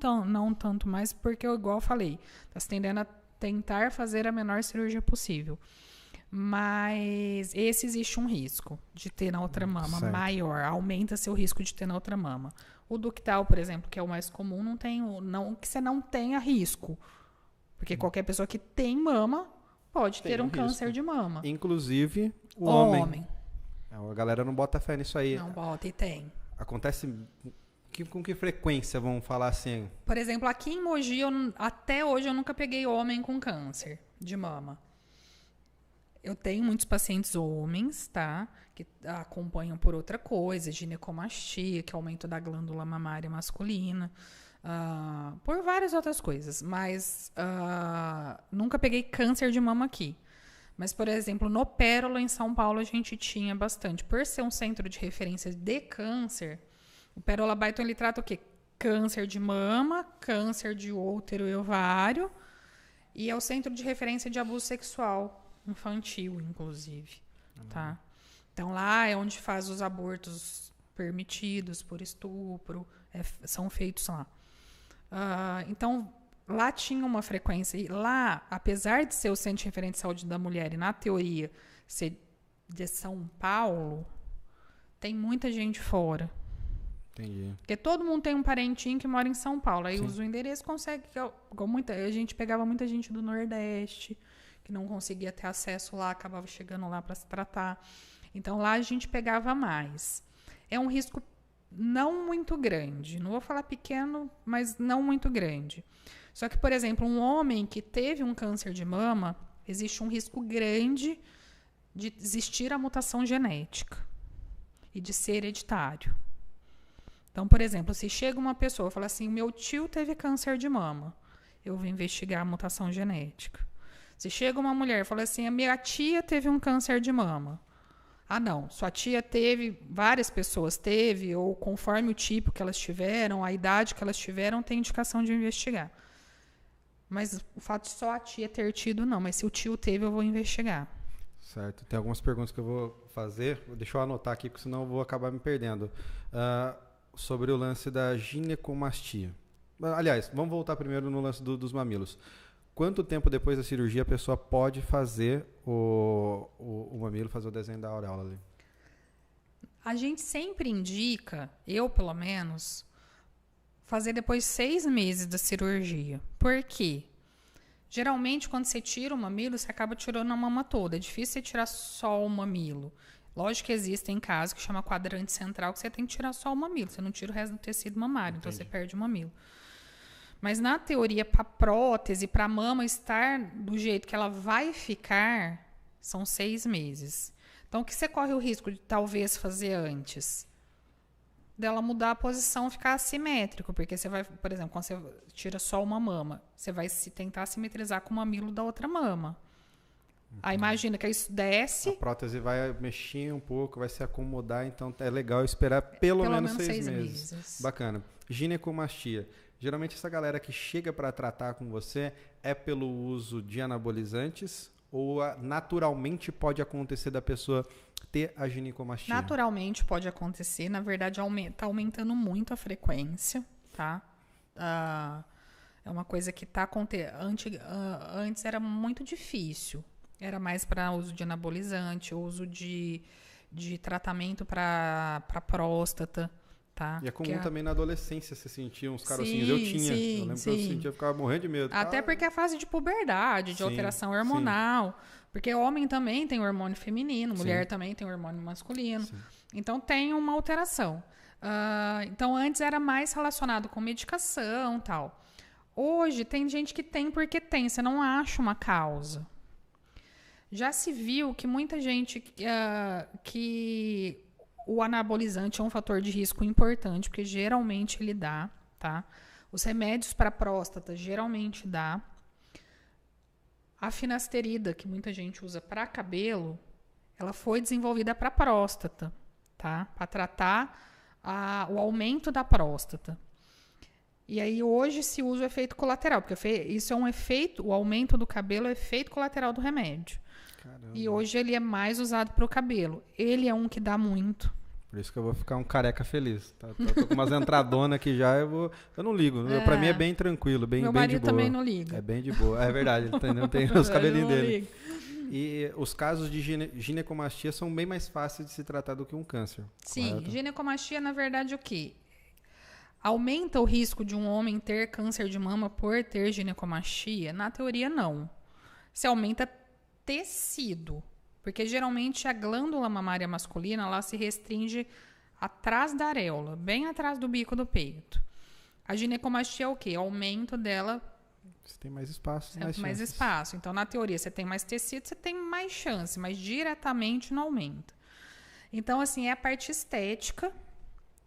tanto mais, porque, igual eu falei, está se tendendo a tentar fazer a menor cirurgia possível. Mas esse existe um risco de ter na outra mama maior. Aumenta seu risco de ter na outra mama. O ductal, por exemplo, que é o mais comum, que você não tenha risco. Porque qualquer pessoa que tem mama pode ter um câncer de mama. Inclusive o homem. A galera não bota fé nisso aí. Não bota e tem. Acontece com que frequência, vamos falar assim? Por exemplo, aqui em Mogi, até hoje eu nunca peguei homem com câncer de mama. Eu tenho muitos pacientes homens, tá? Que acompanham por outra coisa, ginecomastia, que é aumento da glândula mamária masculina, por várias outras coisas. Mas nunca peguei câncer de mama aqui. Mas, por exemplo, no Pérola, em São Paulo, a gente tinha bastante. Por ser um centro de referência de câncer, o Pérola Byton, ele trata o quê? Câncer de mama, câncer de útero e ovário, e é o centro de referência de abuso sexual infantil, inclusive. Tá? Então, lá é onde faz os abortos permitidos por estupro, são feitos lá. Então, lá tinha uma frequência. E lá, apesar de ser o Centro de Referência de Saúde da Mulher e, na teoria, ser de São Paulo, tem muita gente fora. Entendi. Porque todo mundo tem um parentinho que mora em São Paulo. Aí Sim. usa o endereço, consegue. A gente pegava muita gente do Nordeste, que não conseguia ter acesso lá, acabava chegando lá para se tratar. Então lá a gente pegava mais. É um risco não muito grande. Não vou falar pequeno, mas não muito grande. Só que, por exemplo, um homem que teve um câncer de mama, existe um risco grande de existir a mutação genética e de ser hereditário. Então, por exemplo, se chega uma pessoa e fala assim, meu tio teve câncer de mama, eu vou investigar a mutação genética. Se chega uma mulher e fala assim, a minha tia teve um câncer de mama. Ah, não, sua tia teve, várias pessoas teve, ou conforme o tipo que elas tiveram, a idade que elas tiveram, tem indicação de investigar. Mas o fato de só a tia ter tido, não. Mas se o tio teve, eu vou investigar. Certo. Tem algumas perguntas que eu vou fazer. Deixa eu anotar aqui, porque senão eu vou acabar me perdendo. Sobre o lance da ginecomastia. Aliás, vamos voltar primeiro no lance dos mamilos. Quanto tempo depois da cirurgia a pessoa pode fazer o mamilo, fazer o desenho da auréola ali? A gente sempre indica, eu pelo menos, fazer depois de 6 meses da cirurgia. Por quê? Geralmente, quando você tira o mamilo, você acaba tirando a mama toda. É difícil você tirar só o mamilo. Lógico que existem casos que chama quadrante central, que você tem que tirar só o mamilo. Você não tira o resto do tecido mamário, então você perde o mamilo. Mas, na teoria, para a prótese, para a mama estar do jeito que ela vai ficar, são 6 meses. Então, o que você corre o risco de talvez fazer antes? Dela mudar a posição, ficar assimétrico. Porque você vai, por exemplo, quando você tira só uma mama, você vai tentar simetrizar com o mamilo da outra mama. Aí imagina que isso desce. A prótese vai mexer um pouco, vai se acomodar, então é legal esperar pelo menos 6 meses. Bacana. Ginecomastia. Geralmente essa galera que chega para tratar com você é pelo uso de anabolizantes ou naturalmente pode acontecer da pessoa ter a ginecomastia? Naturalmente pode acontecer. Na verdade, está aumentando muito a frequência, tá? É uma coisa que está acontecendo. Antes era muito difícil. Era mais para uso de anabolizante, uso de tratamento para próstata. Tá? E é comum também na adolescência você sentir uns carocinhos. Eu tinha. Eu lembro que eu sentia, eu ficava morrendo de medo. Até porque é a fase de puberdade, de alteração hormonal. Porque homem também tem hormônio feminino, mulher também tem hormônio masculino. Sim. Então tem uma alteração. Então antes era mais relacionado com medicação e tal. Hoje tem gente que tem porque tem, você não acha uma causa. Já se viu que muita gente que o anabolizante é um fator de risco importante, porque geralmente ele dá, tá? Os remédios para próstata geralmente dá. A finasterida, que muita gente usa para cabelo, ela foi desenvolvida para próstata, tá? Para tratar o aumento da próstata. E aí hoje se usa o efeito colateral, porque isso é um efeito, o aumento do cabelo é efeito colateral do remédio. Caramba. E hoje ele é mais usado para o cabelo. Ele é um que dá muito. Por isso que eu vou ficar um careca feliz. Tô com umas entradonas aqui já, eu não ligo. Para mim é bem tranquilo, bem de boa. Meu marido também não liga. É bem de boa. É verdade, ele tem os cabelinhos dele. E os casos de ginecomastia são bem mais fáceis de se tratar do que um câncer. Sim, correto? Ginecomastia, na verdade, o quê? Aumenta o risco de um homem ter câncer de mama por ter ginecomastia? Na teoria, não. Se aumenta tecido, porque geralmente a glândula mamária masculina ela se restringe atrás da areola, bem atrás do bico do peito. A ginecomastia é o quê? Aumento dela. Você tem mais espaço, mais espaço. Então, na teoria, você tem mais tecido, você tem mais chance, mas diretamente não aumenta. Então, assim, é a parte estética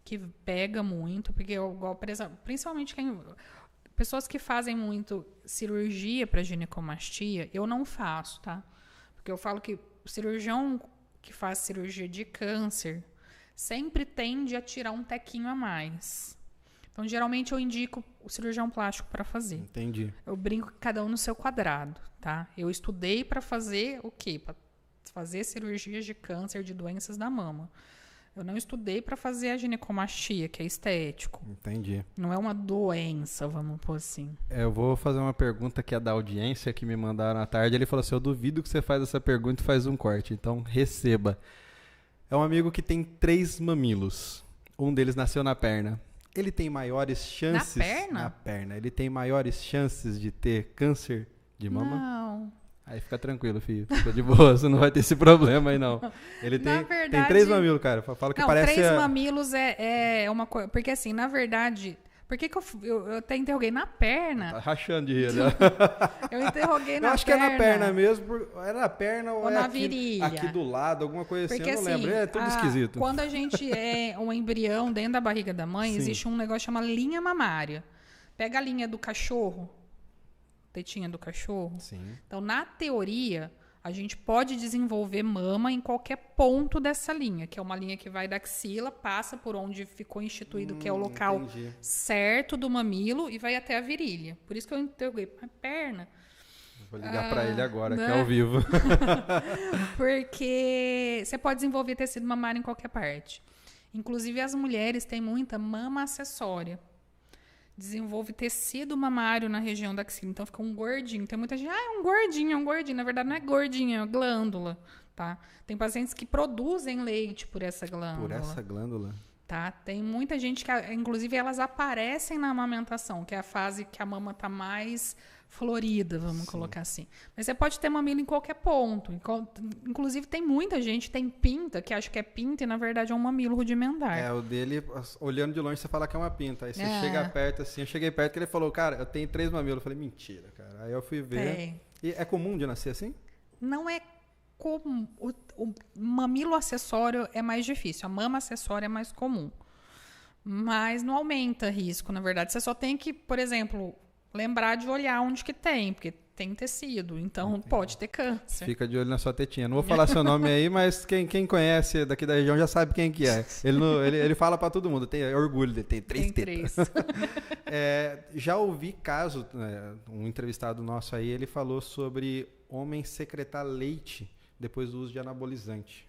que pega muito, porque principalmente pessoas que fazem muito cirurgia para ginecomastia, eu não faço, tá? Porque eu falo que o cirurgião que faz cirurgia de câncer sempre tende a tirar um tequinho a mais. Então, geralmente, eu indico o cirurgião plástico para fazer. Entendi. Eu brinco que cada um no seu quadrado, tá? Eu estudei para fazer o quê? Para fazer cirurgias de câncer, de doenças da mama. Eu não estudei para fazer a ginecomastia, que é estético. Entendi. Não é uma doença, vamos pôr assim. Eu vou fazer uma pergunta que é da audiência, que me mandaram à tarde. Ele falou assim, eu duvido que você faz essa pergunta e faz um corte. Então, receba. É um amigo que tem 3 mamilos. Um deles nasceu na perna. Ele tem maiores chances... Na perna? Na perna. Ele tem maiores chances de ter câncer de mama? Não. Aí fica tranquilo, filho. Fica de boa, você não vai ter esse problema aí, não. Ele tem, verdade, tem 3 mamilos, cara. Fala que não, parece... 3 mamilos é uma coisa... Porque assim, na verdade... Por que eu até interroguei na perna? Tá rachando de rir, né? Eu interroguei na perna. Eu acho que é na perna mesmo. Era na perna ou na aqui, virilha. aqui do lado, alguma coisa Porque, assim, eu não assim, lembro. É tudo esquisito. Quando a gente é um embrião dentro da barriga da mãe, Sim. existe um negócio chamado linha mamária. Pega a linha do cachorro, tetinha do cachorro. Sim. Então, na teoria, a gente pode desenvolver mama em qualquer ponto dessa linha, que é uma linha que vai da axila, passa por onde ficou instituído, que é o local Entendi. certo do mamilo, e vai até a virilha. Por isso que eu interroguei a perna. Vou ligar pra ele agora, né? que é ao vivo. Porque você pode desenvolver tecido mamário em qualquer parte. Inclusive, as mulheres têm muita mama acessória. Desenvolve tecido mamário na região da axila. Então, fica um gordinho. Tem muita gente, é um gordinho, é um gordinho. Na verdade, não é gordinho, é uma glândula. Tá? Tem pacientes que produzem leite por essa glândula. Por essa glândula? Tá? Tem muita gente que, inclusive, elas aparecem na amamentação, que é a fase que a mama está mais florida, vamos colocar assim. Mas você pode ter mamilo em qualquer ponto. Inclusive, tem muita gente, tem pinta, que acha que é pinta e, na verdade, é um mamilo rudimentar. É, o dele, olhando de longe, você fala que é uma pinta. Aí você É. chega perto, assim, eu cheguei perto que ele falou, cara, eu tenho 3 mamilos. Eu falei, mentira, cara. Aí eu fui ver. Tem. E é comum de nascer assim? Não é comum. O mamilo acessório é mais difícil. A mama acessória é mais comum. Mas não aumenta risco, na verdade. Você só tem que, por exemplo, lembrar de olhar onde que tem, porque tem tecido. Então, pode ter câncer. Fica de olho na sua tetinha. Não vou falar seu nome aí, mas quem conhece daqui da região já sabe quem que é. Ele fala pra todo mundo. Tem orgulho de ter 3 tetas. Já ouvi caso, um entrevistado nosso aí, ele falou sobre homem secretar leite depois do uso de anabolizante.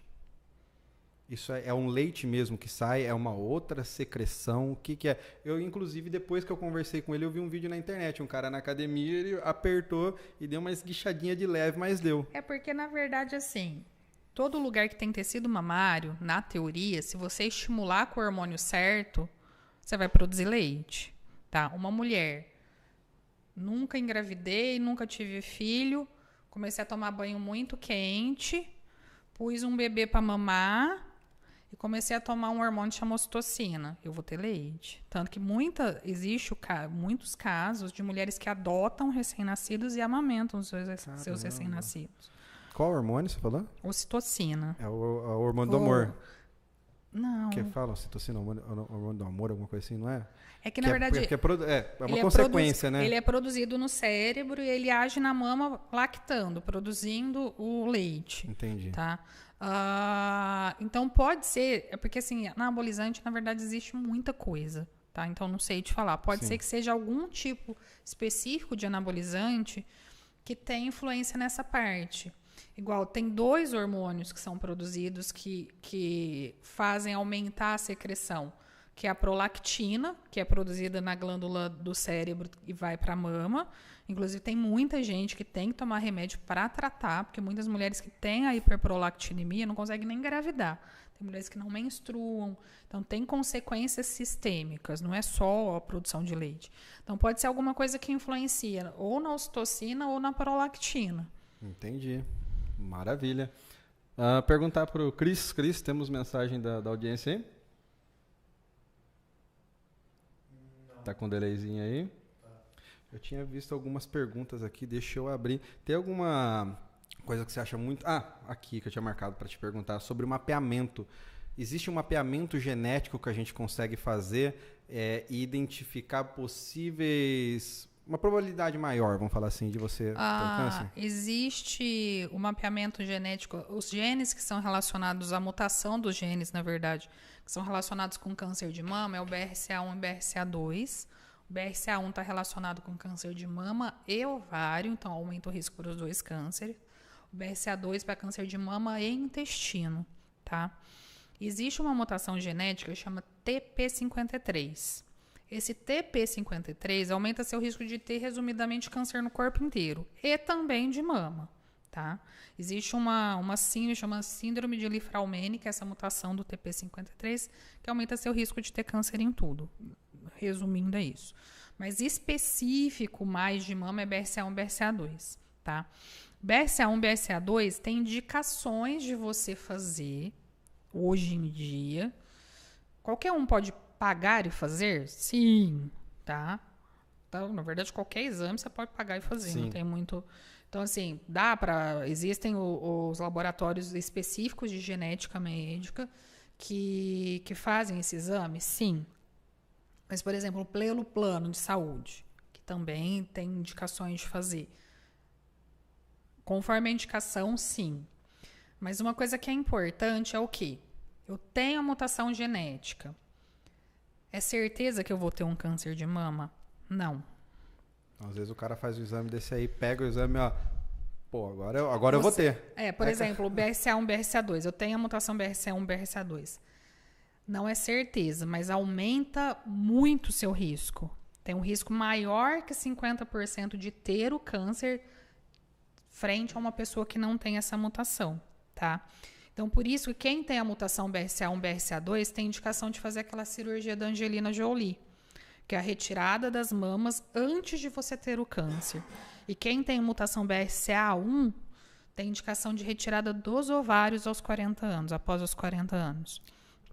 Isso é um leite mesmo que sai? É uma outra secreção? O que é? Eu, inclusive, depois que eu conversei com ele, eu vi um vídeo na internet. Um cara na academia, ele apertou e deu uma esguichadinha de leve, mas deu. É porque, na verdade, assim, todo lugar que tem tecido mamário, na teoria, se você estimular com o hormônio certo, você vai produzir leite. Tá? Uma mulher, nunca engravidei, nunca tive filho, comecei a tomar banho muito quente, pus um bebê para mamar e comecei a tomar um hormônio chamado ocitocina. Eu vou ter leite. Tanto que muitos casos de mulheres que adotam recém-nascidos e amamentam os seus recém-nascidos. Qual hormônio você falou? Ocitocina. É o hormônio do amor. Não. Que fala ocitocina, hormônio do amor, alguma coisa assim, não é? É que, na verdade, é uma consequência, né? Ele é produzido no cérebro e ele age na mama lactando, produzindo o leite. Entendi. Tá? Então, pode ser... É porque, assim, anabolizante, na verdade, existe muita coisa. Tá? Então, não sei te falar. Pode ser que seja algum tipo específico de anabolizante que tenha influência nessa parte. Igual, tem 2 hormônios que são produzidos que fazem aumentar a secreção, que é a prolactina, que é produzida na glândula do cérebro e vai para a mama. Inclusive, tem muita gente que tem que tomar remédio para tratar, porque muitas mulheres que têm a hiperprolactinemia não conseguem nem engravidar. Tem mulheres que não menstruam. Então, tem consequências sistêmicas, não é só a produção de leite. Então, pode ser alguma coisa que influencia ou na ocitocina ou na prolactina. Entendi. Maravilha. Perguntar para o Cris. Cris, temos mensagem da audiência aí? Tá com um delayzinho aí? Eu tinha visto algumas perguntas aqui, deixa eu abrir. Tem alguma coisa que você acha muito... aqui que eu tinha marcado para te perguntar, sobre o mapeamento. Existe um mapeamento genético que a gente consegue fazer e identificar possíveis... Uma probabilidade maior, vamos falar assim, de você ter câncer? Existe o mapeamento genético, os genes que são relacionados à mutação dos genes, na verdade, que são relacionados com câncer de mama, é o BRCA1 e BRCA2. O BRCA1 está relacionado com câncer de mama e ovário, então aumenta o risco para os 2 cânceres. O BRCA2 para câncer de mama e intestino, tá? Existe uma mutação genética que chama TP53. Esse TP53 aumenta seu risco de ter, resumidamente, câncer no corpo inteiro e também de mama, tá? Existe uma síndrome, chama síndrome de Li-Fraumeni, que é essa mutação do TP53, que aumenta seu risco de ter câncer em tudo. Resumindo, é isso. Mas específico mais de mama é BRCA1 e BRCA2, tá? BRCA1 e BRCA2 tem indicações de você fazer hoje em dia. Qualquer um pode pagar e fazer? Sim, tá? Então, na verdade, qualquer exame você pode pagar e fazer, Sim. não tem muito... Então, assim, existem os laboratórios específicos de genética médica que fazem esse exame? Sim. Mas, por exemplo, pelo plano de saúde, que também tem indicações de fazer. Conforme a indicação, sim. Mas uma coisa que é importante é o quê? Eu tenho a mutação genética. É certeza que eu vou ter um câncer de mama? Não. Às vezes o cara faz o exame desse aí, pega o exame, ó. Pô, agora eu vou ter. Por exemplo, o BRCA1, BRCA2. Eu tenho a mutação BRCA1, BRCA2. Não é certeza, mas aumenta muito o seu risco. Tem um risco maior que 50% de ter o câncer frente a uma pessoa que não tem essa mutação, tá? Então, por isso, quem tem a mutação BRCA1, BRCA2 tem indicação de fazer aquela cirurgia da Angelina Jolie, que é a retirada das mamas antes de você ter o câncer. E quem tem mutação BRCA1 tem indicação de retirada dos ovários aos 40 anos, após os 40 anos.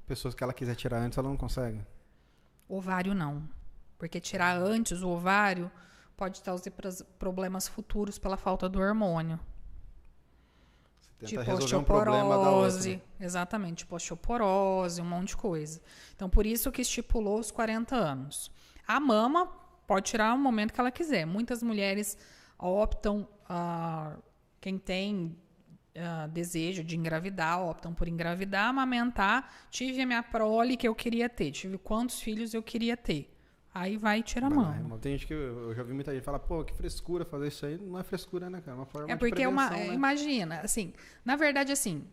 Pessoas que ela quiser tirar antes, ela não consegue? Ovário não. Porque tirar antes o ovário pode trazer problemas futuros pela falta do hormônio. Tenta Tipo resolver um problema da outra. Exatamente, tipo osteoporose, um monte de coisa. Então, por isso que estipulou os 40 anos. A mama pode tirar o momento que ela quiser. Muitas mulheres optam, quem tem desejo de engravidar, optam por engravidar, amamentar. Tive a minha prole que eu queria ter. Tive quantos filhos eu queria ter. Aí vai e tira a mama. Tem gente que eu já vi muita gente falar, pô, que frescura fazer isso aí. Não é frescura, né, cara? É uma forma É porque de prevenção, né? imagina, assim, na verdade, assim,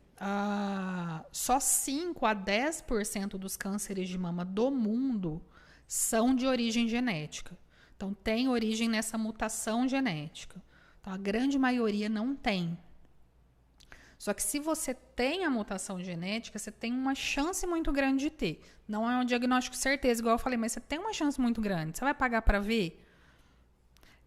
só 5 a 10% dos cânceres de mama do mundo são de origem genética. Então, tem origem nessa mutação genética. Então, a grande maioria não tem. Só que se você tem a mutação genética, você tem uma chance muito grande de ter. Não é um diagnóstico certeza, igual eu falei, mas você tem uma chance muito grande. Você vai pagar para ver?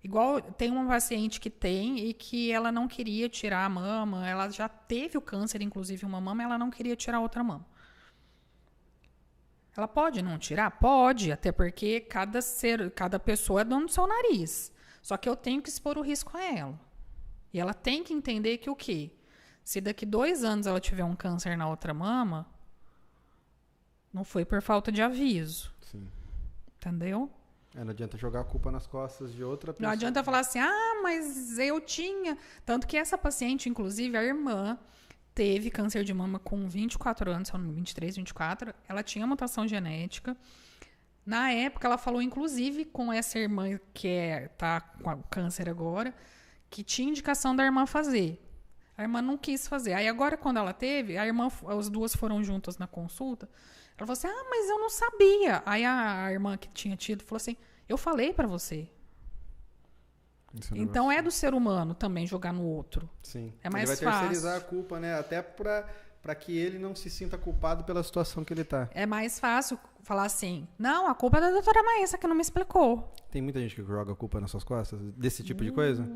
Igual tem uma paciente que tem e que ela não queria tirar a mama, ela já teve o câncer, inclusive uma mama, ela não queria tirar outra mama. Ela pode não tirar? Pode, até porque cada pessoa é dono do seu nariz. Só que eu tenho que expor o risco a ela. E ela tem que entender que o quê? Se daqui 2 anos ela tiver um câncer na outra mama, não foi por falta de aviso. Sim. Entendeu? Não adianta jogar a culpa nas costas de outra pessoa. Não adianta falar assim, mas eu tinha... Tanto que essa paciente, inclusive, a irmã, teve câncer de mama com 24 anos, 23, 24. Ela tinha mutação genética. Na época, ela falou, inclusive, com essa irmã que tá com câncer agora, que tinha indicação da irmã fazer. A irmã não quis fazer. Aí agora, quando ela teve, as duas foram juntas na consulta. Ela falou assim, mas eu não sabia. Aí a irmã que tinha tido falou assim, eu falei pra você. Então é do ser humano também jogar no outro. Sim. É mais fácil. fácil. Ele vai terceirizar a culpa, né? Até pra que ele não se sinta culpado pela situação que ele tá. É mais fácil falar assim, não, a culpa é da doutora Maísa que não me explicou. Tem muita gente que joga a culpa nas suas costas desse tipo de coisa?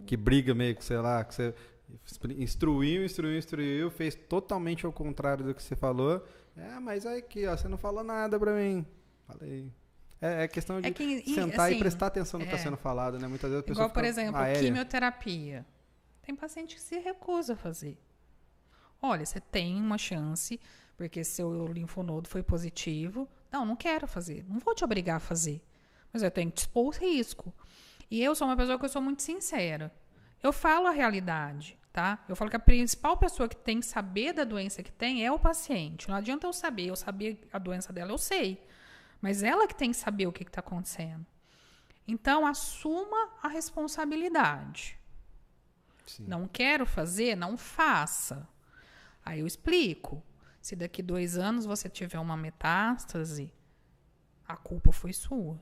Que briga meio que, sei lá, que você... Instruiu, fez totalmente ao contrário do que você falou. Mas aí aqui, ó, você não falou nada pra mim. Falei. É questão de sentar assim, e prestar atenção no que está sendo falado, né? Muitas vezes a pessoa igual, por exemplo, aérea. Quimioterapia. Tem paciente que se recusa a fazer. Olha, você tem uma chance, porque seu linfonodo foi positivo. Não quero fazer. Não vou te obrigar a fazer. Mas eu tenho que te expor o risco. E eu sou uma pessoa que eu sou muito sincera. Eu falo a realidade. Tá? Eu falo que a principal pessoa que tem que saber da doença que tem é o paciente. Não adianta eu saber a doença dela, eu sei. Mas ela que tem que saber o que está acontecendo. Então, assuma a responsabilidade. Sim. Não quero fazer, não faça. Aí eu explico. Se daqui 2 anos você tiver uma metástase, a culpa foi sua.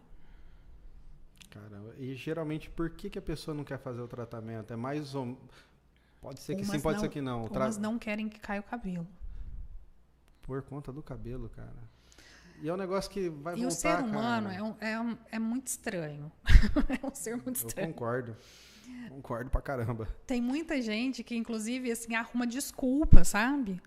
Caramba. E geralmente, por que a pessoa não quer fazer o tratamento? É mais ou... Pode ser que Umas sim, pode não- ser que não. Umas não querem que caia o cabelo. Por conta do cabelo, cara. E é um negócio que vai E voltar, o ser humano cara. é muito estranho. É um ser muito Eu estranho. concordo. Concordo pra caramba. Tem muita gente que, inclusive, assim, arruma desculpa, sabe?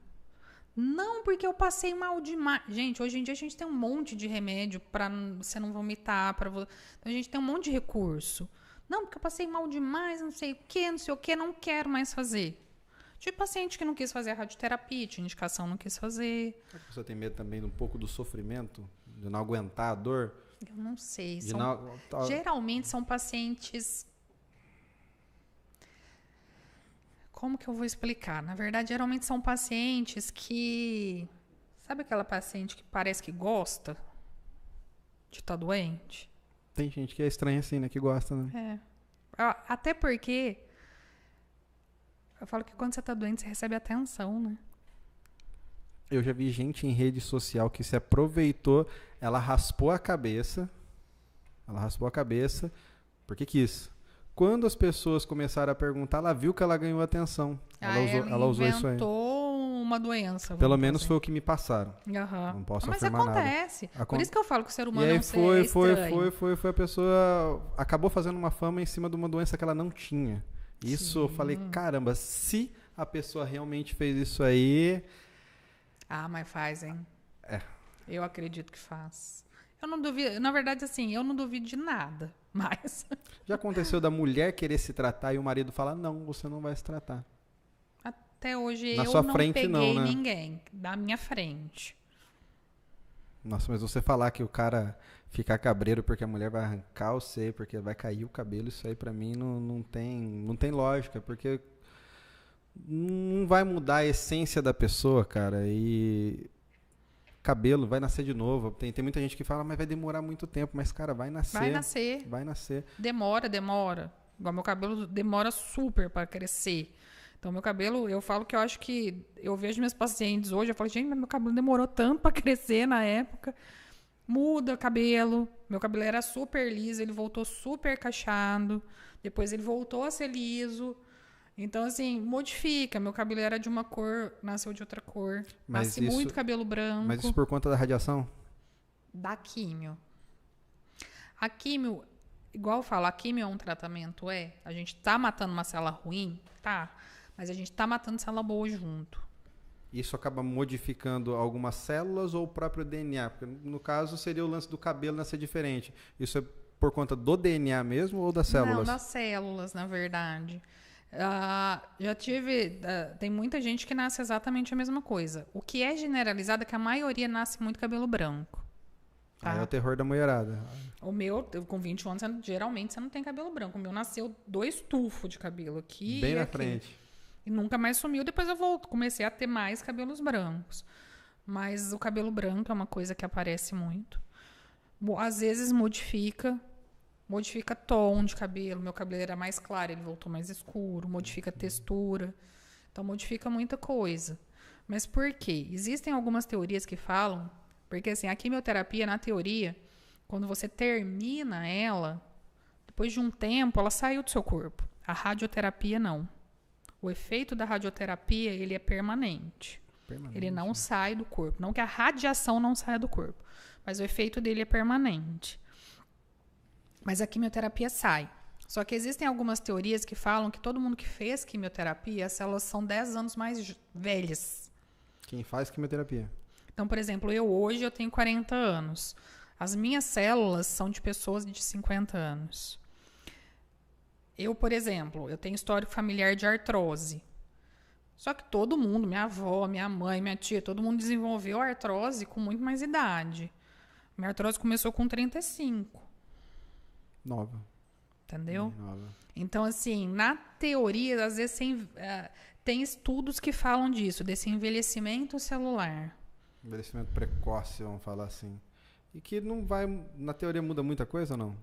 Não, porque eu passei mal demais. Gente, hoje em dia a gente tem um monte de remédio pra você não vomitar. Então a gente tem um monte de recurso. Não, porque eu passei mal demais, não sei o que, não quero mais fazer. Tive paciente que não quis fazer a radioterapia, tinha indicação, não quis fazer. Será que a pessoa tem medo também de um pouco do sofrimento? De não aguentar a dor? Eu não sei. De não... Geralmente são pacientes... Como que eu vou explicar? Na verdade, geralmente são pacientes que... Sabe aquela paciente que parece que gosta de estar doente? Tem gente que é estranha assim, né? Que gosta, né? Até porque... Eu falo que quando você está doente, você recebe atenção, né? Eu já vi gente em rede social que se aproveitou, ela raspou a cabeça porque quis. Quando as pessoas começaram a perguntar, ela viu que ela ganhou atenção. Ela usou isso aí. Inventou uma doença. Pelo menos foi o que me passaram. Uhum. Não posso Mas afirmar acontece. nada. Por isso que eu falo que o ser humano E aí é um ser estranho. foi, a pessoa acabou fazendo uma fama em cima de uma doença que ela não tinha. Isso eu falei, caramba, se a pessoa realmente fez isso aí... Ah, mas faz, hein? É. Eu acredito que faz. Eu não duvido, na verdade, assim, eu não duvido de nada, mas... Já aconteceu da mulher querer se tratar e o marido falar, não, você não vai se tratar. Até hoje Na eu sua não frente, peguei não, né? ninguém da minha frente. Nossa, mas você falar que o cara ficar cabreiro porque a mulher vai arrancar o seio, porque vai cair o cabelo, isso aí pra mim não tem lógica, porque não vai mudar a essência da pessoa, cara, e cabelo vai nascer de novo. Tem muita gente que fala, mas vai demorar muito tempo, mas cara, vai nascer. Vai nascer. Demora. Igual meu cabelo demora super para crescer. Então, meu cabelo, eu falo que eu acho que... Eu vejo meus pacientes hoje, eu falo, gente, mas meu cabelo demorou tanto para crescer na época. Muda o cabelo. Meu cabelo era super liso, ele voltou super cacheado. Depois ele voltou a ser liso. Então, assim, modifica. Meu cabelo era de uma cor, nasceu de outra cor. Nasci muito cabelo branco. Mas isso por conta da radiação? Da químio. A químio, igual eu falo, a químio é um tratamento, a gente tá matando uma célula ruim, tá, mas a gente tá matando célula boa junto. Isso acaba modificando algumas células ou o próprio DNA? Porque no caso seria o lance do cabelo nascer diferente. Isso é por conta do DNA mesmo ou das células? Não, das células, na verdade. Já tive... tem muita gente que nasce exatamente a mesma coisa. O que é generalizado é que a maioria nasce muito cabelo branco. Tá? É o terror da mulherada. O meu, com 21 anos, geralmente você não tem cabelo branco. O meu nasceu 2 tufos de cabelo aqui bem e na aqui. frente. E nunca mais sumiu. Depois eu comecei a ter mais cabelos brancos. Mas o cabelo branco é uma coisa que aparece muito. Às vezes modifica tom de cabelo. Meu cabelo era mais claro, ele voltou mais escuro. Modifica a textura. Então, modifica muita coisa. Mas por quê? Existem algumas teorias que falam... Porque, assim, a quimioterapia, na teoria, quando você termina ela, depois de um tempo, ela saiu do seu corpo. A radioterapia, não. O efeito da radioterapia, ele é permanente. Ele não sai do corpo. Não que a radiação não saia do corpo, mas o efeito dele é permanente. Mas a quimioterapia sai. Só que existem algumas teorias que falam que todo mundo que fez quimioterapia, as células são 10 anos mais velhas. Quem faz quimioterapia? Então, por exemplo, hoje eu tenho 40 anos. As minhas células são de pessoas de 50 anos. Eu, por exemplo, eu tenho histórico familiar de artrose. Só que todo mundo, minha avó, minha mãe, minha tia, todo mundo desenvolveu artrose com muito mais idade. Minha artrose começou com 35. Nova. Entendeu? Nova. Então, assim, na teoria, às vezes tem estudos que falam disso, desse envelhecimento celular. Envelhecimento precoce, vamos falar assim. E que não vai... Na teoria muda muita coisa ou não?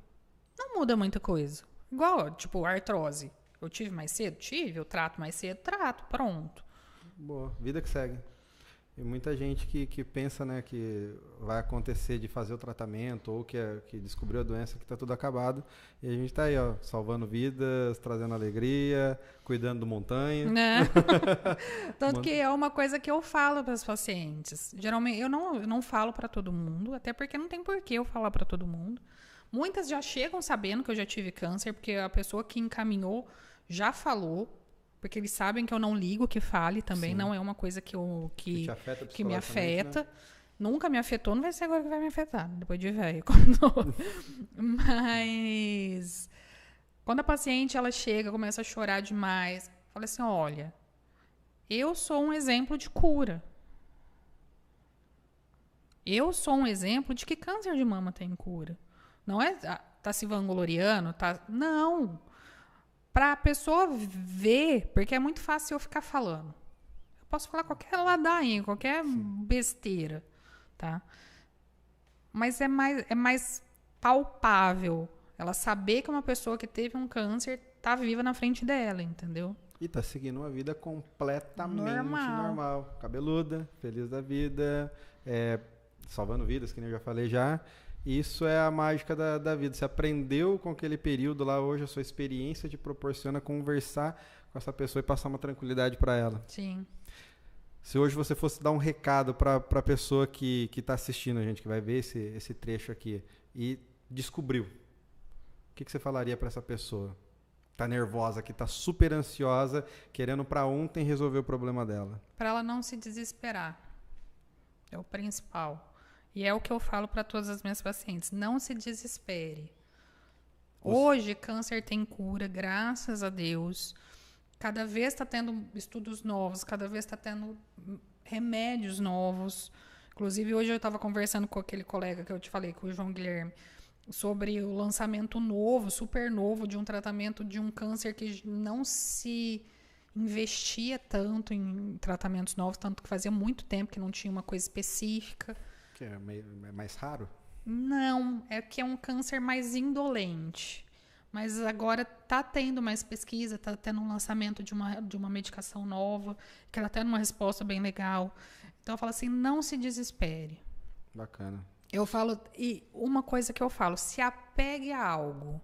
Não muda muita coisa. Igual, tipo, artrose. Eu tive mais cedo? Tive. Eu trato mais cedo? Trato. Pronto. Boa. Vida que segue. E muita gente que pensa, né, que vai acontecer de fazer o tratamento ou que descobriu a doença, que está tudo acabado. E a gente está aí, ó, salvando vidas, trazendo alegria, cuidando do montanha. Né? Tanto que é uma coisa que eu falo para os pacientes. Geralmente, eu não falo para todo mundo, até porque não tem porquê eu falar para todo mundo. Muitas já chegam sabendo que eu já tive câncer, porque a pessoa que encaminhou já falou. Porque eles sabem que eu não ligo que fale também, não é uma coisa que me afeta. Né? Nunca me afetou, não vai ser agora que vai me afetar, depois de velho. Mas quando a paciente ela chega, começa a chorar demais, fala assim, olha, eu sou um exemplo de cura. Eu sou um exemplo de que câncer de mama tem cura. Não é, tá se vangloriando, tá? Não. Para a pessoa ver, porque é muito fácil eu ficar falando. Eu posso falar qualquer ladainha, qualquer besteira, tá? Mas é mais palpável ela saber que uma pessoa que teve um câncer tá viva na frente dela, entendeu? E tá seguindo uma vida completamente normal. Cabeluda, feliz da vida, salvando vidas, que nem eu já falei já. Isso é a mágica da vida. Você aprendeu com aquele período lá, hoje a sua experiência te proporciona conversar com essa pessoa e passar uma tranquilidade para ela. Sim. Se hoje você fosse dar um recado para a pessoa que está assistindo a gente, que vai ver esse trecho aqui, e descobriu, o que você falaria para essa pessoa? Tá nervosa, que tá super ansiosa, querendo para ontem resolver o problema dela. Para ela não se desesperar. É o principal. E é o que eu falo para todas as minhas pacientes. Não se desespere. Hoje, câncer tem cura, graças a Deus. Cada vez está tendo estudos novos, cada vez está tendo remédios novos. Inclusive, hoje eu estava conversando com aquele colega que eu te falei, com o João Guilherme, sobre o lançamento novo, super novo, de um tratamento de um câncer que não se investia tanto em tratamentos novos, tanto que fazia muito tempo que não tinha uma coisa específica. Que é mais raro? Não, é que é um câncer mais indolente. Mas agora está tendo mais pesquisa, está tendo um lançamento de uma medicação nova, que ela está numa resposta bem legal. Então eu falo assim, não se desespere. Bacana. Eu falo, e uma coisa que eu falo, se apegue a algo.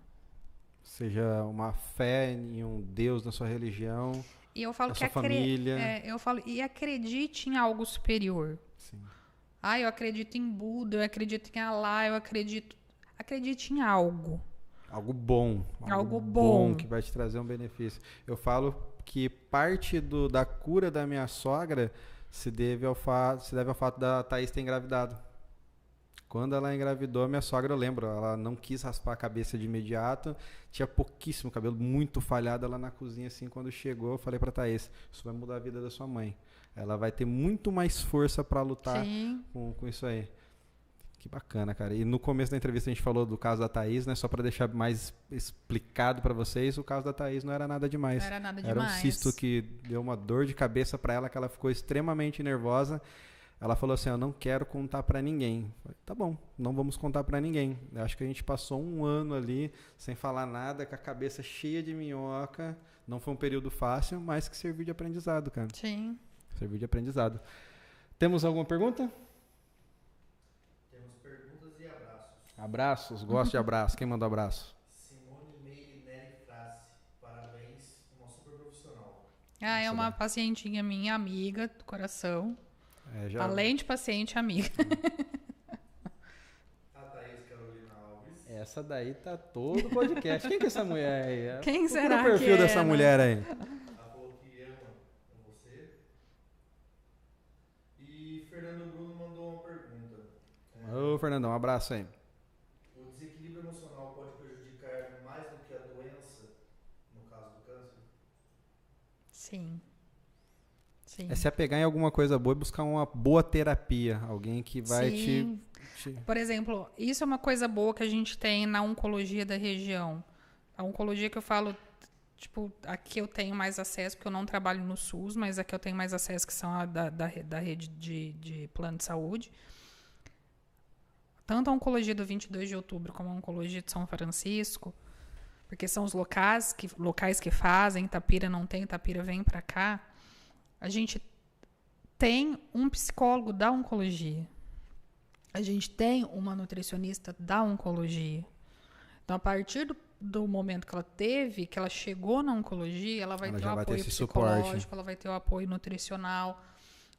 Seja uma fé em um Deus na sua religião, e eu falo na sua família. Eu falo, e acredite em algo superior. Sim. Eu acredito em Buda, eu acredito em Alá, acredite em algo. Algo bom. Algo bom. Que vai te trazer um benefício. Eu falo que parte da cura da minha sogra se deve ao fato da Thaís ter engravidado. Quando ela engravidou, minha sogra, eu lembro, ela não quis raspar a cabeça de imediato, tinha pouquíssimo cabelo, muito falhado. Ela na cozinha, assim, quando chegou, eu falei pra Thaís, isso vai mudar a vida da sua mãe. Ela vai ter muito mais força para lutar com isso aí. Que bacana, cara. E no começo da entrevista a gente falou do caso da Thaís, né? Só para deixar mais explicado para vocês, o caso da Thaís não era nada demais. Não era nada demais. Era um cisto que deu uma dor de cabeça para ela, que ela ficou extremamente nervosa. Ela falou assim, eu não quero contar para ninguém. Falei, tá bom, não vamos contar para ninguém. Eu acho que a gente passou um ano ali sem falar nada, com a cabeça cheia de minhoca. Não foi um período fácil, mas que serviu de aprendizado, cara. Sim. Serviu de aprendizado. Temos alguma pergunta? Temos perguntas e abraços. Abraços, gosto de abraço. Quem mandou abraço? Simone Meire Neri Frassi. Parabéns, uma super profissional. É uma pacientinha minha, amiga do coração. Além de paciente, amiga. A Thaís Carolina Alves. Essa daí tá todo podcast. Quem que é essa mulher aí? Quem será o perfil dessa mulher aí? Ela falou que ama você. E Fernando Bruno mandou uma pergunta. Ô, Fernandão, um abraço aí. O desequilíbrio emocional pode prejudicar mais do que a doença, no caso do câncer? Sim. Sim. É se apegar em alguma coisa boa e buscar uma boa terapia. Alguém que vai te... Por exemplo, isso é uma coisa boa que a gente tem na oncologia da região. A oncologia que eu falo, tipo, aqui eu tenho mais acesso, porque eu não trabalho no SUS, mas aqui eu tenho mais acesso, que são a da rede de plano de saúde. Tanto a oncologia do 22 de outubro como a oncologia de São Francisco, porque são os locais que fazem, Itapira não tem, Itapira vem para cá. A gente tem um psicólogo da oncologia. A gente tem uma nutricionista da oncologia. Então, a partir do momento que ela teve, que ela chegou na oncologia, ela vai ter o apoio psicológico, ela vai ter o apoio nutricional,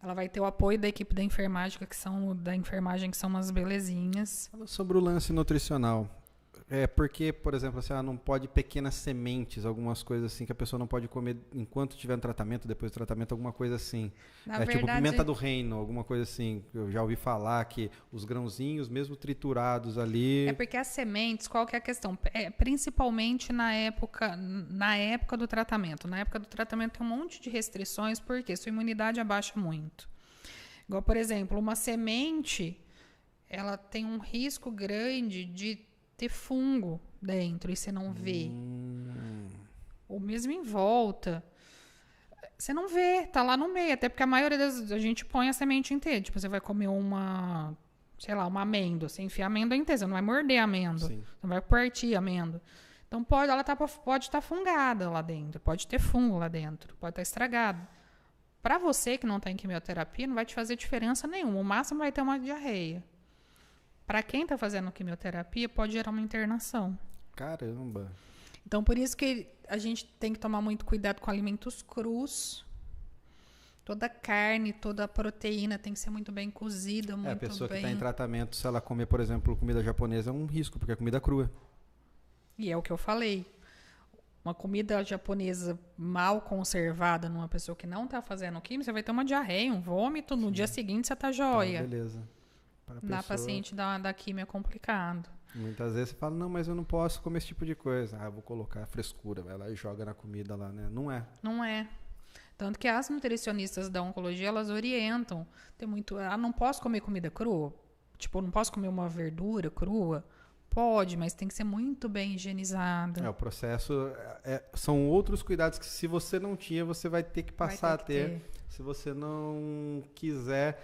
ela vai ter o apoio da equipe da enfermagem, que são umas belezinhas. Fala sobre o lance nutricional. Porque, por exemplo, assim, não pode pequenas sementes, algumas coisas assim que a pessoa não pode comer enquanto estiver no tratamento, depois do tratamento, alguma coisa assim. Na verdade, tipo pimenta do reino, alguma coisa assim. Eu já ouvi falar que os grãozinhos, mesmo triturados ali... É porque as sementes, qual que é a questão? Principalmente na época do tratamento. Na época do tratamento tem um monte de restrições, porque sua imunidade abaixa muito. Igual, por exemplo, uma semente, ela tem um risco grande de ter fungo dentro e você não vê. Ou mesmo em volta. Você não vê, tá lá no meio. Até porque a maioria a gente põe a semente inteira. Tipo, você vai comer uma amêndoa. Você enfia a amêndoa inteira. Você não vai morder a amêndoa. Sim. Você não vai partir a amêndoa. Então, pode estar fungada lá dentro. Pode ter fungo lá dentro. Pode estar estragado. Para você que não está em quimioterapia, não vai te fazer diferença nenhuma. O máximo vai ter uma diarreia. Para quem está fazendo quimioterapia, pode gerar uma internação. Caramba! Então, por isso que a gente tem que tomar muito cuidado com alimentos crus. Toda carne, toda proteína tem que ser muito bem cozida, muito bem... A pessoa que está em tratamento, se ela comer, por exemplo, comida japonesa, é um risco, porque é comida crua. E é o que eu falei. Uma comida japonesa mal conservada numa pessoa que não está fazendo químio, você vai ter uma diarreia, um vômito, no dia seguinte você está joia. Beleza. Na paciente da químio é complicado. Muitas vezes você fala, não, mas eu não posso comer esse tipo de coisa. Eu vou colocar frescura, vai lá e joga na comida lá, né? Não é. Não é. Tanto que as nutricionistas da oncologia, elas orientam. Tem muito, não posso comer comida crua? Tipo, não posso comer uma verdura crua? Pode, mas tem que ser muito bem higienizada. O processo são outros cuidados que se você não tinha, você vai ter que passar a ter. Se você não quiser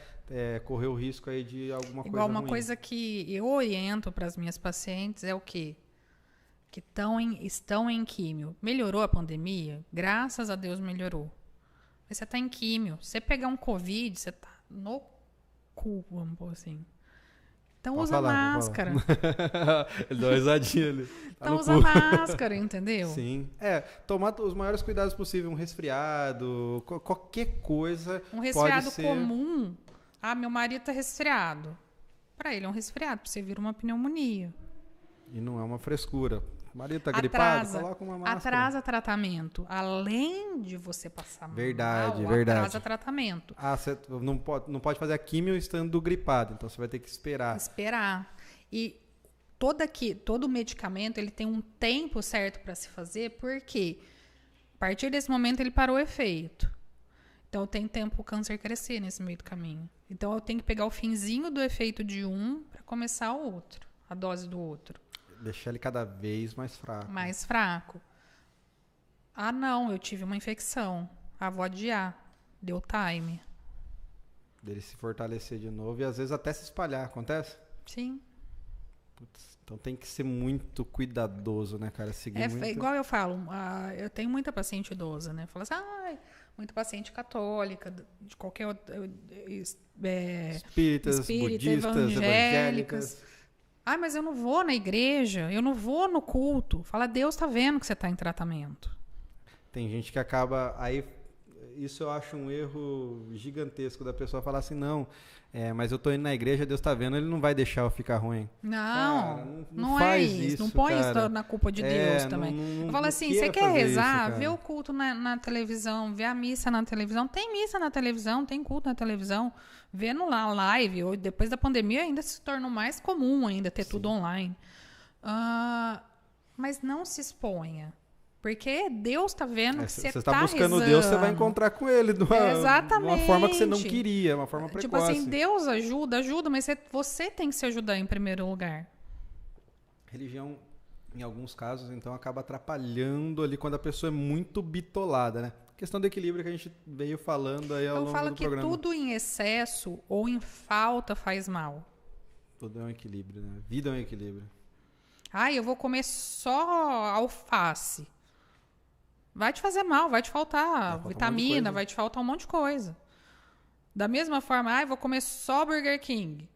correr o risco aí de alguma coisa Igual uma ruim. coisa que eu oriento para as minhas pacientes é o quê? Que estão em químio. Melhorou a pandemia? Graças a Deus melhorou. Mas você está em químio. Se você pegar um Covid, você está no cu, vamos pôr assim. Então usa máscara. Ele deu uma risadinha ali. Então usa máscara, entendeu? Sim. Tomar os maiores cuidados possíveis. Um resfriado, qualquer coisa. Um resfriado comum. Meu marido tá resfriado. Para ele é um resfriado, para você vira uma pneumonia. E não é uma frescura. O marido tá gripado, coloca uma máscara. Atrasa tratamento. Além de você passar mal, verdade. atrasa tratamento. Você não pode fazer a químio estando gripado, então você vai ter que esperar. E todo medicamento ele tem um tempo certo para se fazer, porque a partir desse momento ele parou o efeito. Então tem tempo o câncer crescer nesse meio do caminho. Então eu tenho que pegar o finzinho do efeito de um para começar o outro, a dose do outro. Deixar ele cada vez mais fraco. Mais fraco. Não, eu tive uma infecção. Vou adiar. Deu time. Dele se fortalecer de novo e às vezes até se espalhar. Acontece? Sim. Putz, então tem que ser muito cuidadoso, né, cara? Seguir muito... Igual eu falo, eu tenho muita paciente idosa, né? Fala assim, muita paciente católica, de qualquer outra... Espíritas, budistas, evangélicas... Mas eu não vou na igreja, eu não vou no culto. Fala, Deus tá vendo que você tá em tratamento. Tem gente que acaba... Aí, isso eu acho um erro gigantesco da pessoa falar assim, não, mas eu tô indo na igreja, Deus tá vendo, ele não vai deixar eu ficar ruim. Não faz é isso. isso. Não põe cara. Isso na culpa de Deus também. Eu falo assim, você quer rezar, vê o culto na televisão, vê a missa na televisão. Tem missa na televisão, tem culto na televisão. Vendo lá live, ou depois da pandemia ainda se tornou mais comum ainda ter tudo online. Mas não se exponha. Porque Deus está vendo que você está buscando rezando. Deus, você vai encontrar com ele de uma forma que você não queria, uma forma precoce. Tipo assim, Deus ajuda, mas você tem que se ajudar em primeiro lugar. Religião, em alguns casos, então, acaba atrapalhando ali quando a pessoa é muito bitolada, né? Questão do equilíbrio que a gente veio falando aí ao longo do programa. Eu falo que tudo em excesso ou em falta faz mal. Tudo é um equilíbrio, né? Vida é um equilíbrio. Eu vou comer só alface. Vai te fazer mal, vai te faltar vitamina, vai te faltar um monte de coisa. Da mesma forma, eu vou comer só Burger King.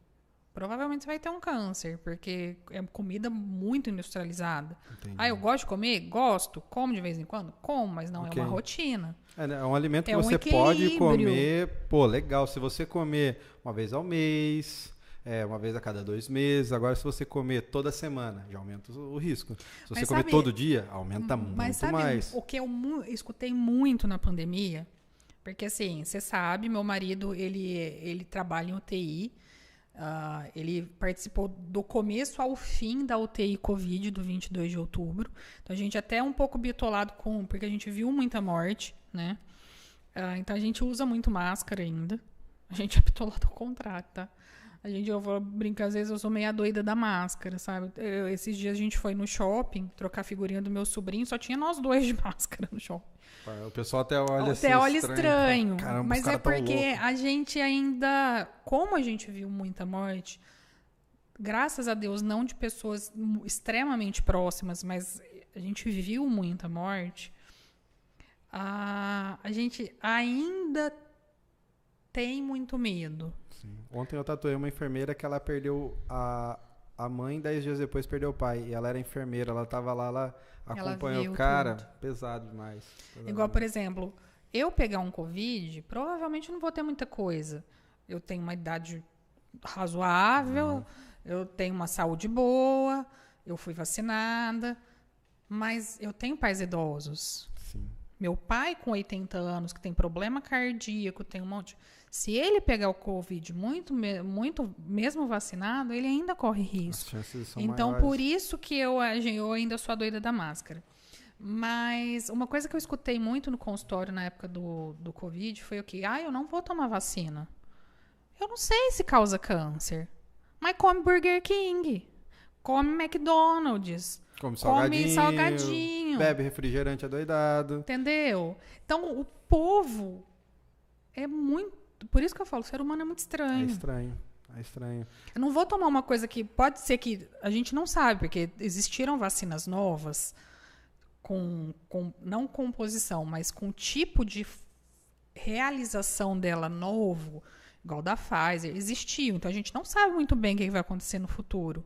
Provavelmente você vai ter um câncer, porque é comida muito industrializada. Entendi. Eu gosto de comer? Gosto. Como de vez em quando? Como, mas não Ok. é uma rotina. É um alimento que É um você pode equilíbrio. comer. Pô, legal. Se você comer uma vez ao mês, uma vez a cada 2 meses. Agora, se você comer toda semana, já aumenta o risco. Se você Mas comer sabe- todo dia, aumenta Mas muito sabe mais. o que eu escutei muito na pandemia? Porque assim, você sabe, meu marido, ele trabalha em UTI. Ele participou do começo ao fim da UTI Covid do 22 de outubro. Então, a gente até é um pouco bitolado porque a gente viu muita morte, né? Então, a gente usa muito máscara ainda. A gente é bitolado ao contrário, tá? Eu vou brincar, às vezes eu sou meia doida da máscara, sabe? Esses dias a gente foi no shopping trocar figurinha do meu sobrinho, só tinha nós dois de máscara no shopping. O pessoal até olha assim. Até olha estranho. Caramba, os mas caras é tão porque loucos. a gente ainda, como a gente viu muita morte, graças a Deus, não de pessoas extremamente próximas, mas a gente viu muita morte, a gente ainda tem muito medo. Sim. Ontem eu tatuei uma enfermeira que ela perdeu a mãe, 10 dias depois perdeu o pai. E ela era enfermeira, ela tava lá, ela acompanhou viu o cara. tudo. Pesado demais. Igual, por exemplo, eu pegar um Covid, provavelmente não vou ter muita coisa. Eu tenho uma idade razoável, eu tenho uma saúde boa, eu fui vacinada, mas eu tenho pais idosos. Sim. Meu pai com 80 anos, que tem problema cardíaco, tem um monte... Se ele pegar o Covid muito mesmo vacinado, ele ainda corre As risco. chances são Então, maiores. por isso que eu ainda sou a doida da máscara. Mas uma coisa que eu escutei muito no consultório na época do Covid foi o quê? Eu não vou tomar vacina. Eu não sei se causa câncer. Mas come Burger King. Come McDonald's. Come Come salgadinho. Bebe refrigerante adoidado. Entendeu? Então, o povo é muito... Por isso que eu falo, o ser humano é muito É estranho. estranho. Eu não vou tomar uma coisa que pode ser que a gente não sabe, porque existiram vacinas novas com não composição, mas com tipo de realização dela novo, igual da Pfizer, existiu. Então a gente não sabe muito bem o que vai acontecer no futuro.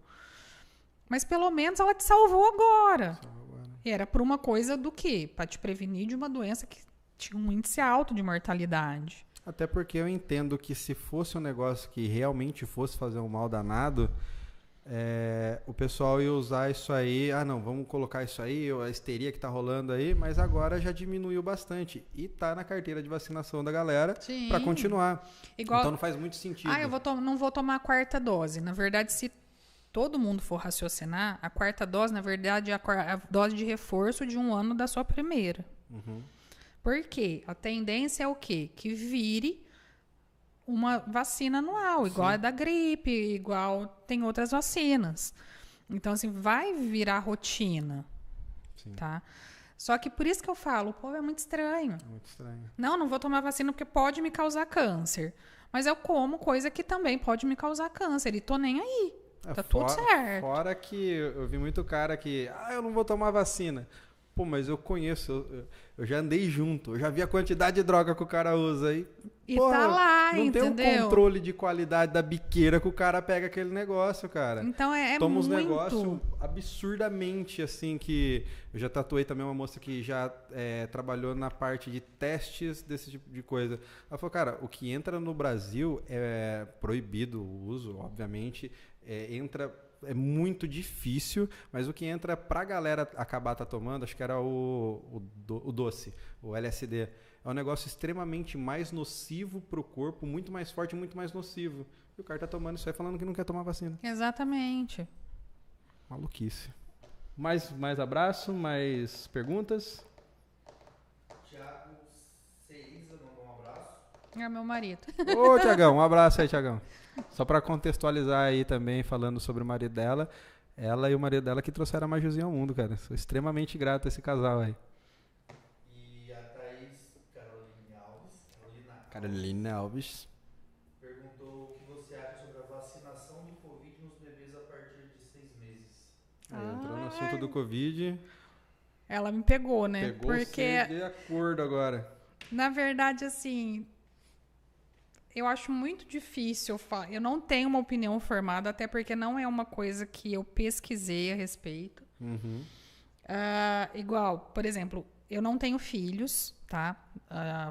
Mas pelo menos ela te salvou agora. E era por uma coisa do quê? Para te prevenir de uma doença que tinha um índice alto de mortalidade. Até porque eu entendo que se fosse um negócio que realmente fosse fazer um mal danado, o pessoal ia usar isso aí, não, vamos colocar isso aí, a histeria que tá rolando aí, mas agora já diminuiu bastante. E tá na carteira de vacinação da galera Sim. para continuar. Igual, Então não faz muito sentido. não vou tomar a quarta dose. Na verdade, se todo mundo for raciocinar, a quarta dose, na verdade, é a dose de reforço de 1 ano da sua primeira. Uhum. Por quê? A tendência é o quê? Que vire uma vacina anual, igual a da gripe, igual tem outras vacinas. Então, assim, vai virar rotina. Sim. Tá? Só que por isso que eu falo, o povo é muito estranho. Muito estranho. Não vou tomar vacina porque pode me causar câncer. Mas eu como coisa que também pode me causar câncer e tô nem aí. Tá tudo certo. Fora que eu vi muito cara que, eu não vou tomar vacina. Pô, mas eu conheço, eu já andei junto, eu já vi a quantidade de droga que o cara usa aí. E tá lá, não entendeu? tem um controle de qualidade da biqueira que o cara pega aquele negócio, cara. Então Toma uns muito... negócios absurdamente, assim, que... Eu já tatuei também uma moça que já trabalhou na parte de testes desse tipo de coisa. Ela falou, cara, o que entra no Brasil é proibido o uso, obviamente, é muito difícil, mas o que entra pra galera acabar tomando, acho que era o doce, o LSD. É um negócio extremamente mais nocivo pro corpo, muito mais forte e muito mais nocivo. E o cara tá tomando isso aí falando que não quer tomar vacina. Exatamente. Maluquice. Mais abraço, mais perguntas? Tiago Ceiza mandou um abraço. É meu marido. Ô, Tiagão, um abraço aí, Tiagão. Só para contextualizar aí também, falando sobre o marido dela, ela e o marido dela que trouxeram a Majuzinha ao mundo, cara. Sou extremamente grato a esse casal aí. E a Thaís Carolina Alves. perguntou o que você acha sobre a vacinação do Covid nos bebês a partir de 6 meses. Aí entrou no assunto do Covid. Ela me pegou, né? Pegou Porque, de acordo agora. na verdade, assim... Eu acho muito difícil. Eu não tenho uma opinião formada, até porque não é uma coisa que eu pesquisei a respeito. Uhum. Igual, por exemplo, eu não tenho filhos, tá?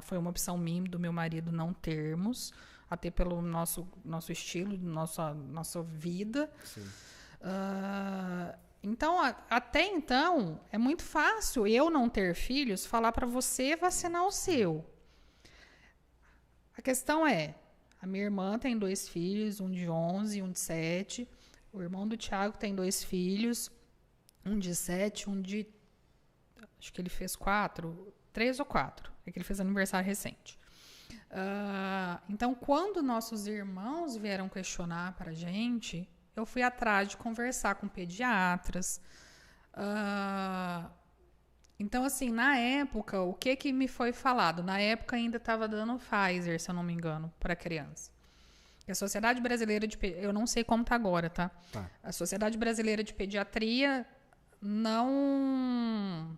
Foi uma opção minha, do meu marido, não termos, até pelo nosso estilo, nossa vida. Sim. Então, até então, é muito fácil eu não ter filhos falar para você vacinar o seu. A questão é, a minha irmã tem 2 filhos, um de 11 e um de 7. O irmão do Thiago tem 2 filhos, um de 7, um de... Acho que ele fez 3 ou 4. É que ele fez aniversário recente. Então, quando nossos irmãos vieram questionar para a gente, eu fui atrás de conversar com pediatras. Então, assim, na época, o que me foi falado? Na época ainda estava dando Pfizer, se eu não me engano, para criança. E a Sociedade Brasileira de... Eu não sei como está agora, tá? A Sociedade Brasileira de Pediatria não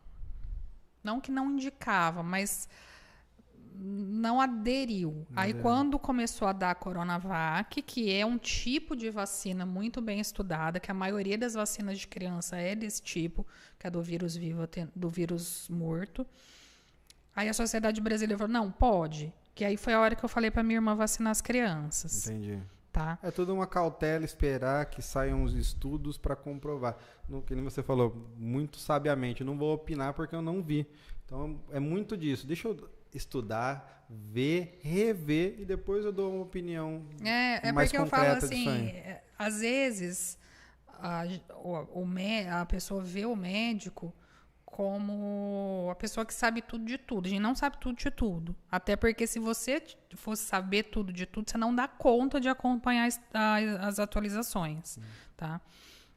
que não indicava, mas não aderiu. Aí, quando começou a dar a Coronavac, que é um tipo de vacina muito bem estudada, que a maioria das vacinas de criança é desse tipo, que é do vírus vivo, do vírus morto. Aí a Sociedade Brasileira falou, não, pode. Que aí foi a hora que eu falei para minha irmã vacinar as crianças. Entendi. Tá? É tudo uma cautela, esperar que saiam os estudos para comprovar. Que nem você falou, muito sabiamente, não vou opinar porque eu não vi. Então, é muito disso. Deixa eu estudar, ver, rever e depois eu dou uma opinião mais porque eu concreta falo disso assim, aí. às vezes a pessoa vê o médico como a pessoa que sabe tudo de tudo. A gente não sabe tudo de tudo. Até porque se você fosse saber tudo de tudo, você não dá conta de acompanhar as atualizações. Tá?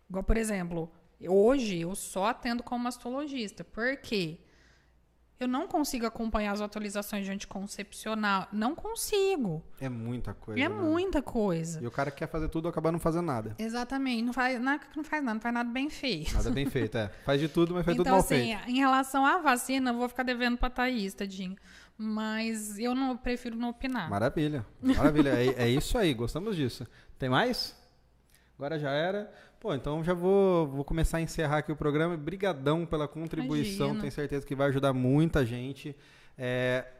Igual, por exemplo, hoje eu só atendo como mastologista. Por quê? Eu não consigo acompanhar as atualizações de anticoncepcional. Não consigo. É muita coisa. É né? muita coisa. E o cara quer fazer tudo, acaba não fazendo nada. Exatamente. Não faz nada bem feito. Nada bem feito, Faz de tudo, mas faz tudo Então, mal assim, feito. em relação à vacina, eu vou ficar devendo pra Thaís, tadinho. Mas eu prefiro não opinar. Maravilha. Maravilha. É isso aí, gostamos disso. Tem mais? Agora já era. Pô, então já vou começar a encerrar aqui o programa. Brigadão pela contribuição. Imagina. Tenho certeza que vai ajudar muita gente.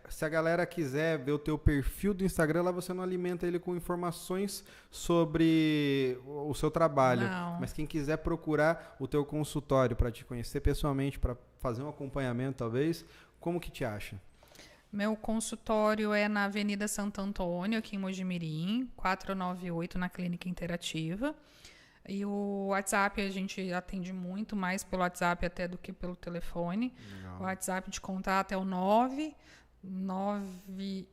Se a galera quiser ver o teu perfil do Instagram, lá você não alimenta ele com informações sobre o seu trabalho. Não. Mas quem quiser procurar o teu consultório para te conhecer pessoalmente, para fazer um acompanhamento talvez, como que te acha? Meu consultório é na Avenida Santo Antônio, aqui em Mojimirim, 498, na Clínica Interativa. E o WhatsApp, a gente atende muito mais pelo WhatsApp até do que pelo telefone. Legal. O WhatsApp de contato é o 99...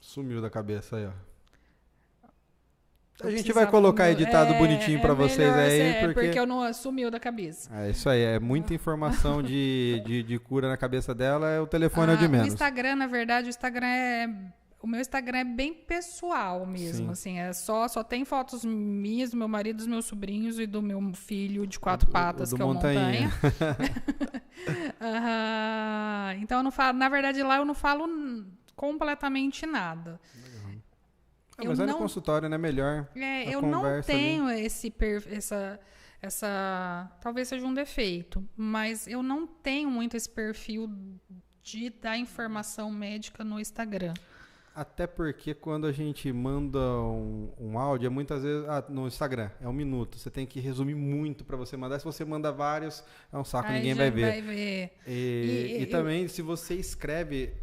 Sumiu da cabeça aí, ó. A gente vai colocar editado bonitinho para vocês aí. Porque eu não sumiu da cabeça. É isso aí, é muita informação de cura na cabeça dela, o telefone é o de menos. O Instagram, na verdade, o meu Instagram é bem pessoal mesmo, assim, só tem fotos minhas, do meu marido, dos meus sobrinhos e do meu filho de 4 patas, que é o Montanha. Então, eu não falo, na verdade, lá eu não falo completamente nada. Mas no consultório, né? Melhor. Eu não tenho talvez seja um defeito, mas eu não tenho muito esse perfil de dar informação médica no Instagram. Até porque quando a gente manda um áudio, muitas vezes no Instagram, é 1 minuto. Você tem que resumir muito para você mandar. Se você manda vários, é um saco, ninguém vai ver. E também, se você escreve,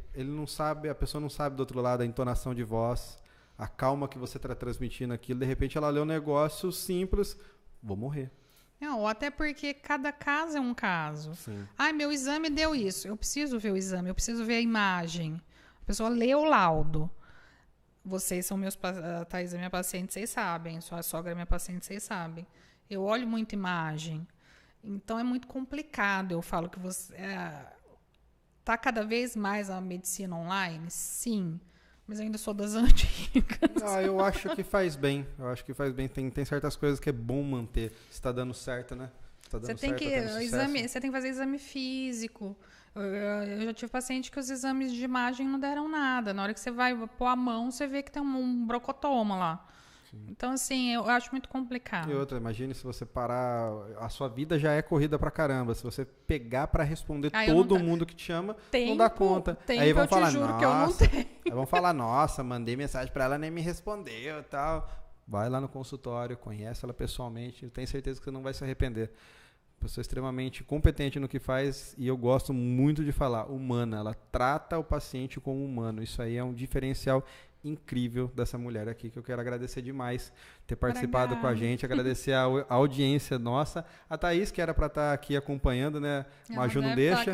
a pessoa não sabe do outro lado a entonação de voz, a calma que você está transmitindo aquilo. De repente ela lê um negócio simples, vou morrer. Não, até porque cada caso é um caso. Sim. Meu exame deu isso. Eu preciso ver o exame, eu preciso ver a imagem. A pessoa lê o laudo. Vocês são a Thaís é minha paciente, vocês sabem. Sua sogra é minha paciente, vocês sabem. Eu olho muita imagem. Então, é muito complicado. Eu falo que você... Tá cada vez mais a medicina online? Sim. Mas eu ainda sou das antigas. Eu acho que faz bem. Tem certas coisas que é bom manter. Se tá dando certo, né? Você tem que fazer exame físico. Eu já tive paciente que os exames de imagem não deram nada. Na hora que você vai pôr a mão, você vê que tem um brocotoma lá. Sim. Então, assim, eu acho muito complicado. E outra, imagine se você parar, a sua vida já é corrida pra caramba. Se você pegar pra responder todo mundo que te chama, não dá conta. Aí vão falar, nossa, aí vão falar, nossa, mandei mensagem pra ela, nem me respondeu e tal. Vai lá no consultório, conhece ela pessoalmente, eu tenho certeza que você não vai se arrepender. Pessoa extremamente competente no que faz e eu gosto muito de falar, humana. Ela trata o paciente como humano. Isso aí é um diferencial incrível dessa mulher aqui, que eu quero agradecer demais ter participado com a gente, agradecer a audiência nossa. A Thaís, que era para estar aqui acompanhando, né? Maju não deixa.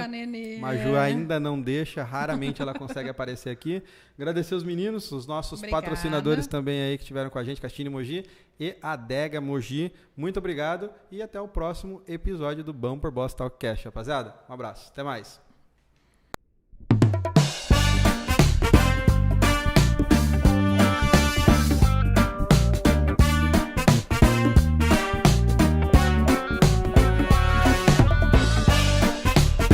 Maju ainda não deixa, raramente ela consegue aparecer aqui. Agradecer os meninos, os nossos patrocinadores também aí que estiveram com a gente, Castine Mogi e Adega Mogi. Muito obrigado e até o próximo episódio do Bumper Boss Talk Cash, rapaziada. Um abraço, até mais.